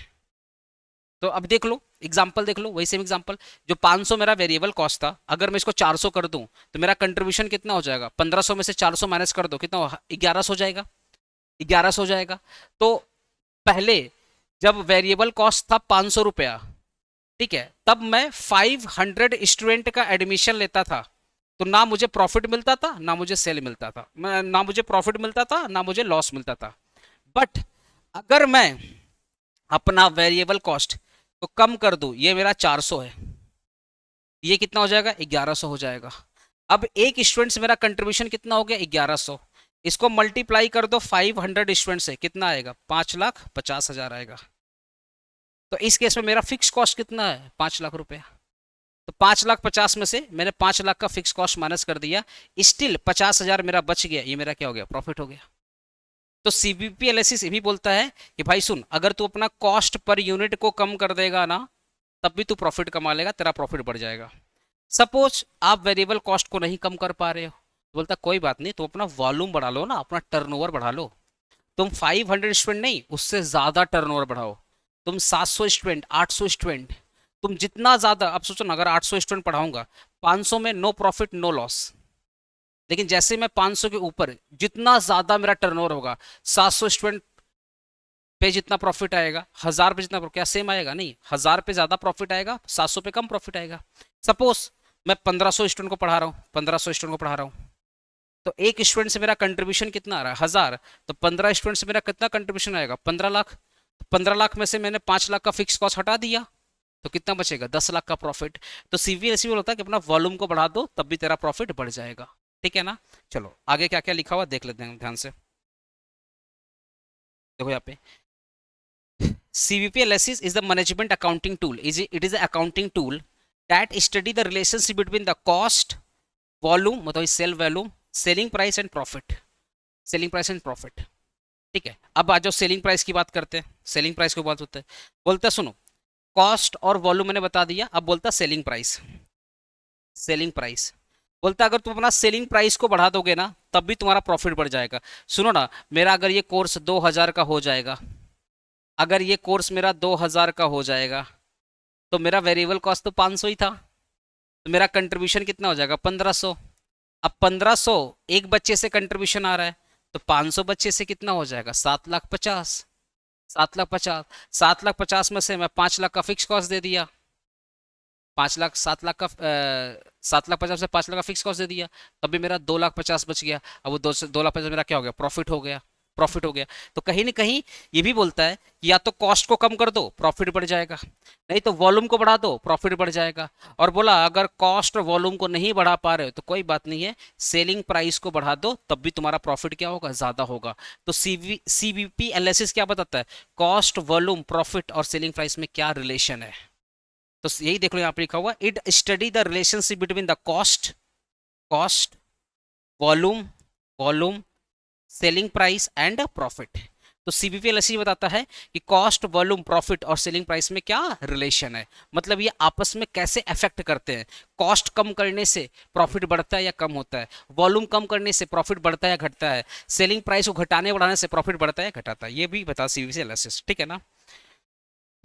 तो अब देख लो एग्जांपल, देख लो वही सेम एग्जांपल, जो 500 मेरा वेरिएबल कॉस्ट था, अगर मैं इसको 400 कर दूं तो मेरा कंट्रीब्यूशन कितना हो जाएगा, 1500 में से 400 माइनस कर दो, कितना 1100 हो जाएगा, 1100 हो जाएगा। तो पहले जब वेरिएबल कॉस्ट था 500 रुपया, ठीक है, तब मैं 500 स्टूडेंट का एडमिशन लेता था, तो ना मुझे प्रॉफिट मिलता था ना मुझे सेल मिलता था, ना मुझे प्रॉफिट मिलता था ना मुझे लॉस मिलता था। बट अगर मैं अपना वेरिएबल कॉस्ट को कम कर दूं, ये मेरा 400 है, ये कितना हो जाएगा, 1100 हो जाएगा। अब एक स्टूडेंट से मेरा कंट्रीब्यूशन कितना हो गया, 1100। इसको मल्टीप्लाई कर दो 500 स्टूडेंट से, कितना आएगा, 5,50,000 आएगा। तो इस केस में मेरा फिक्स कॉस्ट कितना है, 5 लाख रुपया। तो 5,50,000 में से मैंने 5 लाख का फिक्स कॉस्ट माइनस कर दिया, स्टिल 50,000 मेरा बच गया, ये मेरा क्या हो गया, प्रॉफिट हो गया। तो सीबीपी एनालिसिस ये भी बोलता है कि भाई सुन, अगर तू अपना कॉस्ट पर यूनिट को कम कर देगा ना, तब भी तू प्रॉफिट कमा लेगा, तेरा प्रॉफिट बढ़ जाएगा। सपोज आप वेरिएबल कॉस्ट को नहीं कम कर पा रहे हो, तो बोलता कोई बात नहीं, तुम अपना वॉल्यूम बढ़ा लो ना, अपना टर्नओवर बढ़ा लो। तुम 500 स्टूडेंट नहीं, उससे ज्यादा टर्नओवर बढ़ाओ। तुम 700 स्टूडेंट, 800 स्टूडेंट, तुम जितना ज्यादा, अब सोचो ना, अगर 800 स्टूडेंट पढ़ाऊंगा, 500 में नो प्रॉफिट नो लॉस, लेकिन जैसे मैं 500 के ऊपर जितना ज्यादा मेरा टर्नओवर होगा, 700 स्टूडेंट पे जितना प्रॉफिट आएगा, 1000 पे जितना, क्या सेम आएगा, नहीं, 1000 पे ज्यादा प्रॉफिट आएगा, 700 पे कम प्रॉफिट आएगा। सपोज मैं 1500 स्टूडेंट को पढ़ा रहा हूँ, 1500 स्टूडेंट को पढ़ा रहा हूँ, तो एक स्टूडेंट से मेरा कंट्रीब्यूशन कितना आ रहा है, 1000। तो 15 स्टूडेंट से मेरा कितना कंट्रीब्यूशन आएगा, 15 लाख। तो 15 लाख में से मैंने 5 लाख का फिक्स कॉस्ट हटा दिया, तो कितना बचेगा, 10 लाख का प्रॉफिट। तो सीवी ऐसी होता है कि अपना वॉल्यूम को बढ़ा दो, तब भी तेरा प्रॉफिट बढ़ जाएगा। ठीक है ना। चलो आगे क्या क्या लिखा हुआ देख लेते हैं ध्यान से। देखो यहाँ पे, CVP analysis is the management accounting tool. It is an accounting tool that study the relationship between the cost, volume मतलब sale volume, selling price and profit, selling price and profit. ठीक है, अब आ जाओ सेलिंग प्राइस की बात करते हैं। Selling price की बात होता है, बोलता सुनो, कॉस्ट और वॉल्यूम मैंने बता दिया, अब बोलता सेलिंग प्राइस। सेलिंग प्राइस बोलता अगर तुम अपना सेलिंग प्राइस को बढ़ा दोगे ना, तब भी तुम्हारा प्रॉफिट बढ़ जाएगा। सुनो ना, मेरा अगर ये कोर्स 2000 का हो जाएगा, अगर ये कोर्स मेरा 2000 का हो जाएगा, तो मेरा वेरिएबल कॉस्ट तो 500 ही था, तो मेरा कंट्रीब्यूशन कितना हो जाएगा, 1500। अब 1500 एक बच्चे से कंट्रीब्यूशन आ रहा है, तो 500 बच्चे से कितना हो जाएगा, 7,50,000। 7,50,000, 7,50,000 में से मैं 5 लाख का फिक्स कॉस्ट दे दिया, 5 लाख, 7 लाख का 7,50,000 से 5 लाख का फिक्स कॉस्ट दे दिया, तब भी मेरा 2,50,000 बच गया। अब वो 2,50,000 मेरा क्या हो गया, प्रॉफिट हो गया। प्रॉफिट हो गया। तो कहीं ना कहीं ये भी बोलता है कि या तो कॉस्ट को कम कर दो, प्रॉफिट बढ़ जाएगा, नहीं तो वॉल्यूम को बढ़ा दो, प्रॉफिट बढ़ जाएगा। और बोला अगर कॉस्ट और वॉल्यूम को नहीं बढ़ा पा रहे हो तो कोई बात नहीं है, सेलिंग प्राइस को बढ़ा दो, तब भी तुम्हारा प्रॉफिट क्या होगा, ज्यादा होगा। तो सीवीपी एनालिसिस क्या बताता है, कॉस्ट, वॉल्यूम, प्रॉफिट और सेलिंग प्राइस में क्या रिलेशन है। तो यही देख लो यहाँ पे लिखा हुआ, it study the relationship between the cost, cost, volume, volume, selling price and profit. तो सीवीपी एनालिसिस बताता है कि कॉस्ट, वॉल्यूम, प्रॉफिट और सेलिंग प्राइस में क्या रिलेशन है, मतलब ये आपस में कैसे अफेक्ट करते हैं। कॉस्ट कम करने से प्रॉफिट बढ़ता है या कम होता है, वॉल्यूम कम करने से प्रॉफिट बढ़ता है या घटता है, सेलिंग प्राइस को घटाने बढ़ाने से प्रॉफिट बढ़ता है या घटाता है, ये भी बता सीवीपी एनालिसिस, ठीक है ना।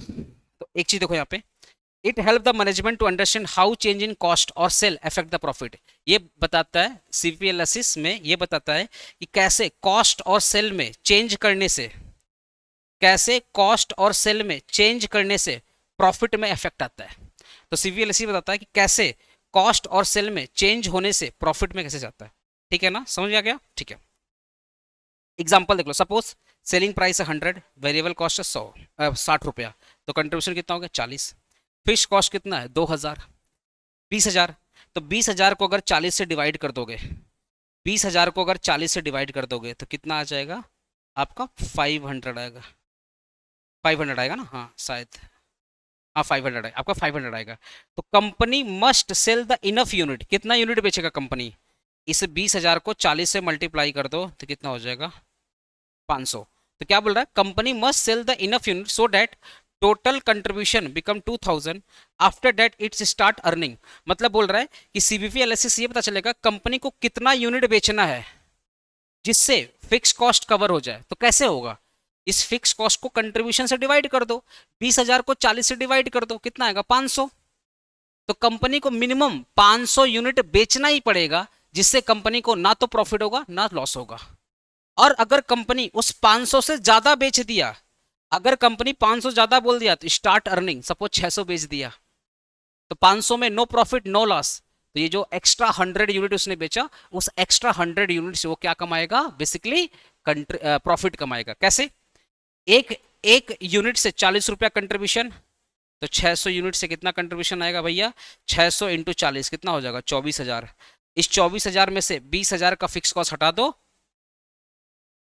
तो एक चीज देखो यहाँ पे, it help the management to understand how change in cost और सेल अफेक्ट द प्रॉफिट। ये बताता है सीवीपी एनालिसिस में, ये बताता है कि कैसे कॉस्ट और सेल में चेंज करने से, कैसे कॉस्ट और सेल में चेंज करने से प्रॉफिट में इफेक्ट आता है। तो सीवीपी एनालिसिस बताता है कि कैसे कॉस्ट और सेल में चेंज होने से प्रॉफिट में कैसे जाता है, ठीक है ना, समझ आ गया, ठीक है। एग्जाम्पल देख लो, सपोज सेलिंग प्राइस है 100, वेरिएबल कॉस्ट है 60 रुपया, तो कंट्रीब्यूशन कितना हो गया 40, फिक्स कॉस्ट कितना है 2000, 20,000। तो 20,000 को अगर 40 से डिवाइड कर दोगे, 20,000 को अगर 40 से डिवाइड कर दोगे तो कितना आ जाएगा आपका, 500 आएगा, 500 आएगा ना, हाँ शायद, हाँ 500 आएगा आपका, 500 आएगा। तो company must sell the enough unit, कितना यूनिट बेचेगा कंपनी, इस 20,000 को 40 से मल्टीप्लाई कर दो तो कितना हो जाएगा 500। तो क्या बोल रहा है, company must sell the enough unit so that total contribution become 2000, after that it's start earning. मतलब बोल रहा है कि सीवीपी एनालिसिस ये पता चलेगा कंपनी को कितना यूनिट बेचना है जिससे फिक्स कॉस्ट कवर हो जाए। तो कैसे होगा, इस फिक्स कॉस्ट को कंट्रीब्यूशन से डिवाइड कर दो, 20,000 को 40 से डिवाइड कर दो, कितना आएगा 500। तो कंपनी को मिनिमम 500 यूनिट बेचना ही पड़ेगा जिससे कंपनी को ना तो प्रॉफिट होगा ना लॉस होगा। और अगर कंपनी उस 500 से ज्यादा बेच दिया, अगर कंपनी 500 ज्यादा बोल दिया तो स्टार्ट अर्निंग, सपोज 600 बेच दिया, तो 500 में नो प्रॉफिट नो लॉस, तो ये जो एक्स्ट्रा 100 यूनिट उसने बेचा, उस एक्स्ट्रा 100 यूनिट से वो क्या कमाएगा, बेसिकली प्रॉफिट कमाएगा। कैसे, एक एक यूनिट से 40 रुपया कंट्रीब्यूशन, तो 600 यूनिट से कितना कंट्रीब्यूशन आएगा भैया, 600 इंटू 40 कितना हो जाएगा 24,000। इस 24,000 में से 20,000 का फिक्स कॉस्ट हटा दो,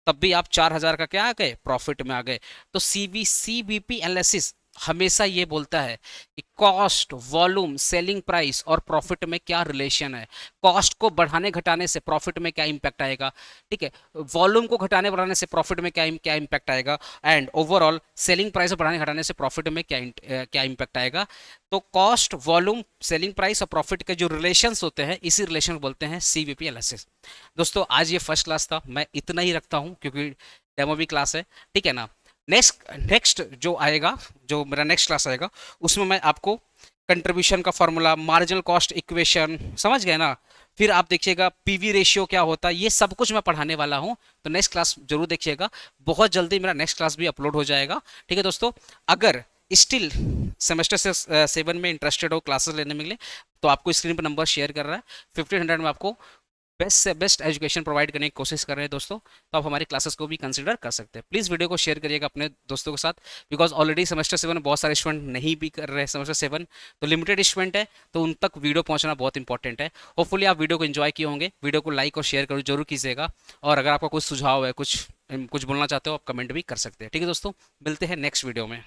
तब भी आप 4,000 का क्या आ गए, प्रॉफिट में आ गए। तो सीवीपी एनालिसिस हमेशा ये बोलता है कि कॉस्ट, वॉल्यूम, सेलिंग प्राइस और प्रॉफिट में क्या रिलेशन है, कॉस्ट को बढ़ाने घटाने से प्रॉफिट में क्या इंपैक्ट आएगा, ठीक है, वॉल्यूम को घटाने बढ़ाने से प्रॉफिट में क्या इंपैक्ट आएगा, एंड ओवरऑल सेलिंग प्राइस को बढ़ाने घटाने से प्रॉफिट में क्या इंपैक्ट आएगा। तो कॉस्ट, वॉल्यूम, सेलिंग प्राइस और प्रॉफिट के जो रिलेशंस होते हैं, इसी रिलेशन को बोलते हैं सीवीपी एनालिसिस। दोस्तों आज ये फर्स्ट क्लास था, मैं इतना ही रखता हूँ क्योंकि डेमो भी क्लास है, ठीक है ना। नेक्स्ट जो आएगा, जो मेरा नेक्स्ट क्लास आएगा, उसमें मैं आपको कंट्रीब्यूशन का फॉर्मूला, मार्जिनल कॉस्ट इक्वेशन, समझ गए ना, फिर आप देखिएगा पीवी रेशियो क्या होता है, ये सब कुछ मैं पढ़ाने वाला हूँ। तो नेक्स्ट क्लास जरूर देखिएगा, बहुत जल्दी मेरा नेक्स्ट क्लास भी अपलोड हो जाएगा, ठीक है दोस्तों। अगर स्टिल सेमेस्टर 7 में इंटरेस्टेड हो क्लासेस लेने में लिए, तो आपको स्क्रीन पर नंबर शेयर कर रहा है, 1500 में आपको बेस्ट से बेस्ट एजुकेशन प्रोवाइड करने की कोशिश कर रहे हैं दोस्तों। तो आप हमारी क्लासेस को भी कंसिडर कर सकते हैं। प्लीज़ वीडियो को शेयर करिएगा अपने दोस्तों के साथ, बिकॉज ऑलरेडी सेमेस्टर 7 में बहुत सारे स्टूडेंट नहीं भी कर रहे हैं सेमेस्टर 7, तो लिमिटेड स्टूडेंट है, तो उन तक वीडियो पहुंचना बहुत इंपॉर्टेंट है। होपफुली आप वीडियो को एंजॉय किए होंगे, वीडियो को लाइक और शेयर जरूर कीजिएगा, और अगर आपका कुछ सुझाव है, कुछ बोलना चाहते हो, आप कमेंट भी कर सकते हैं, ठीक है दोस्तों। मिलते हैं नेक्स्ट वीडियो में।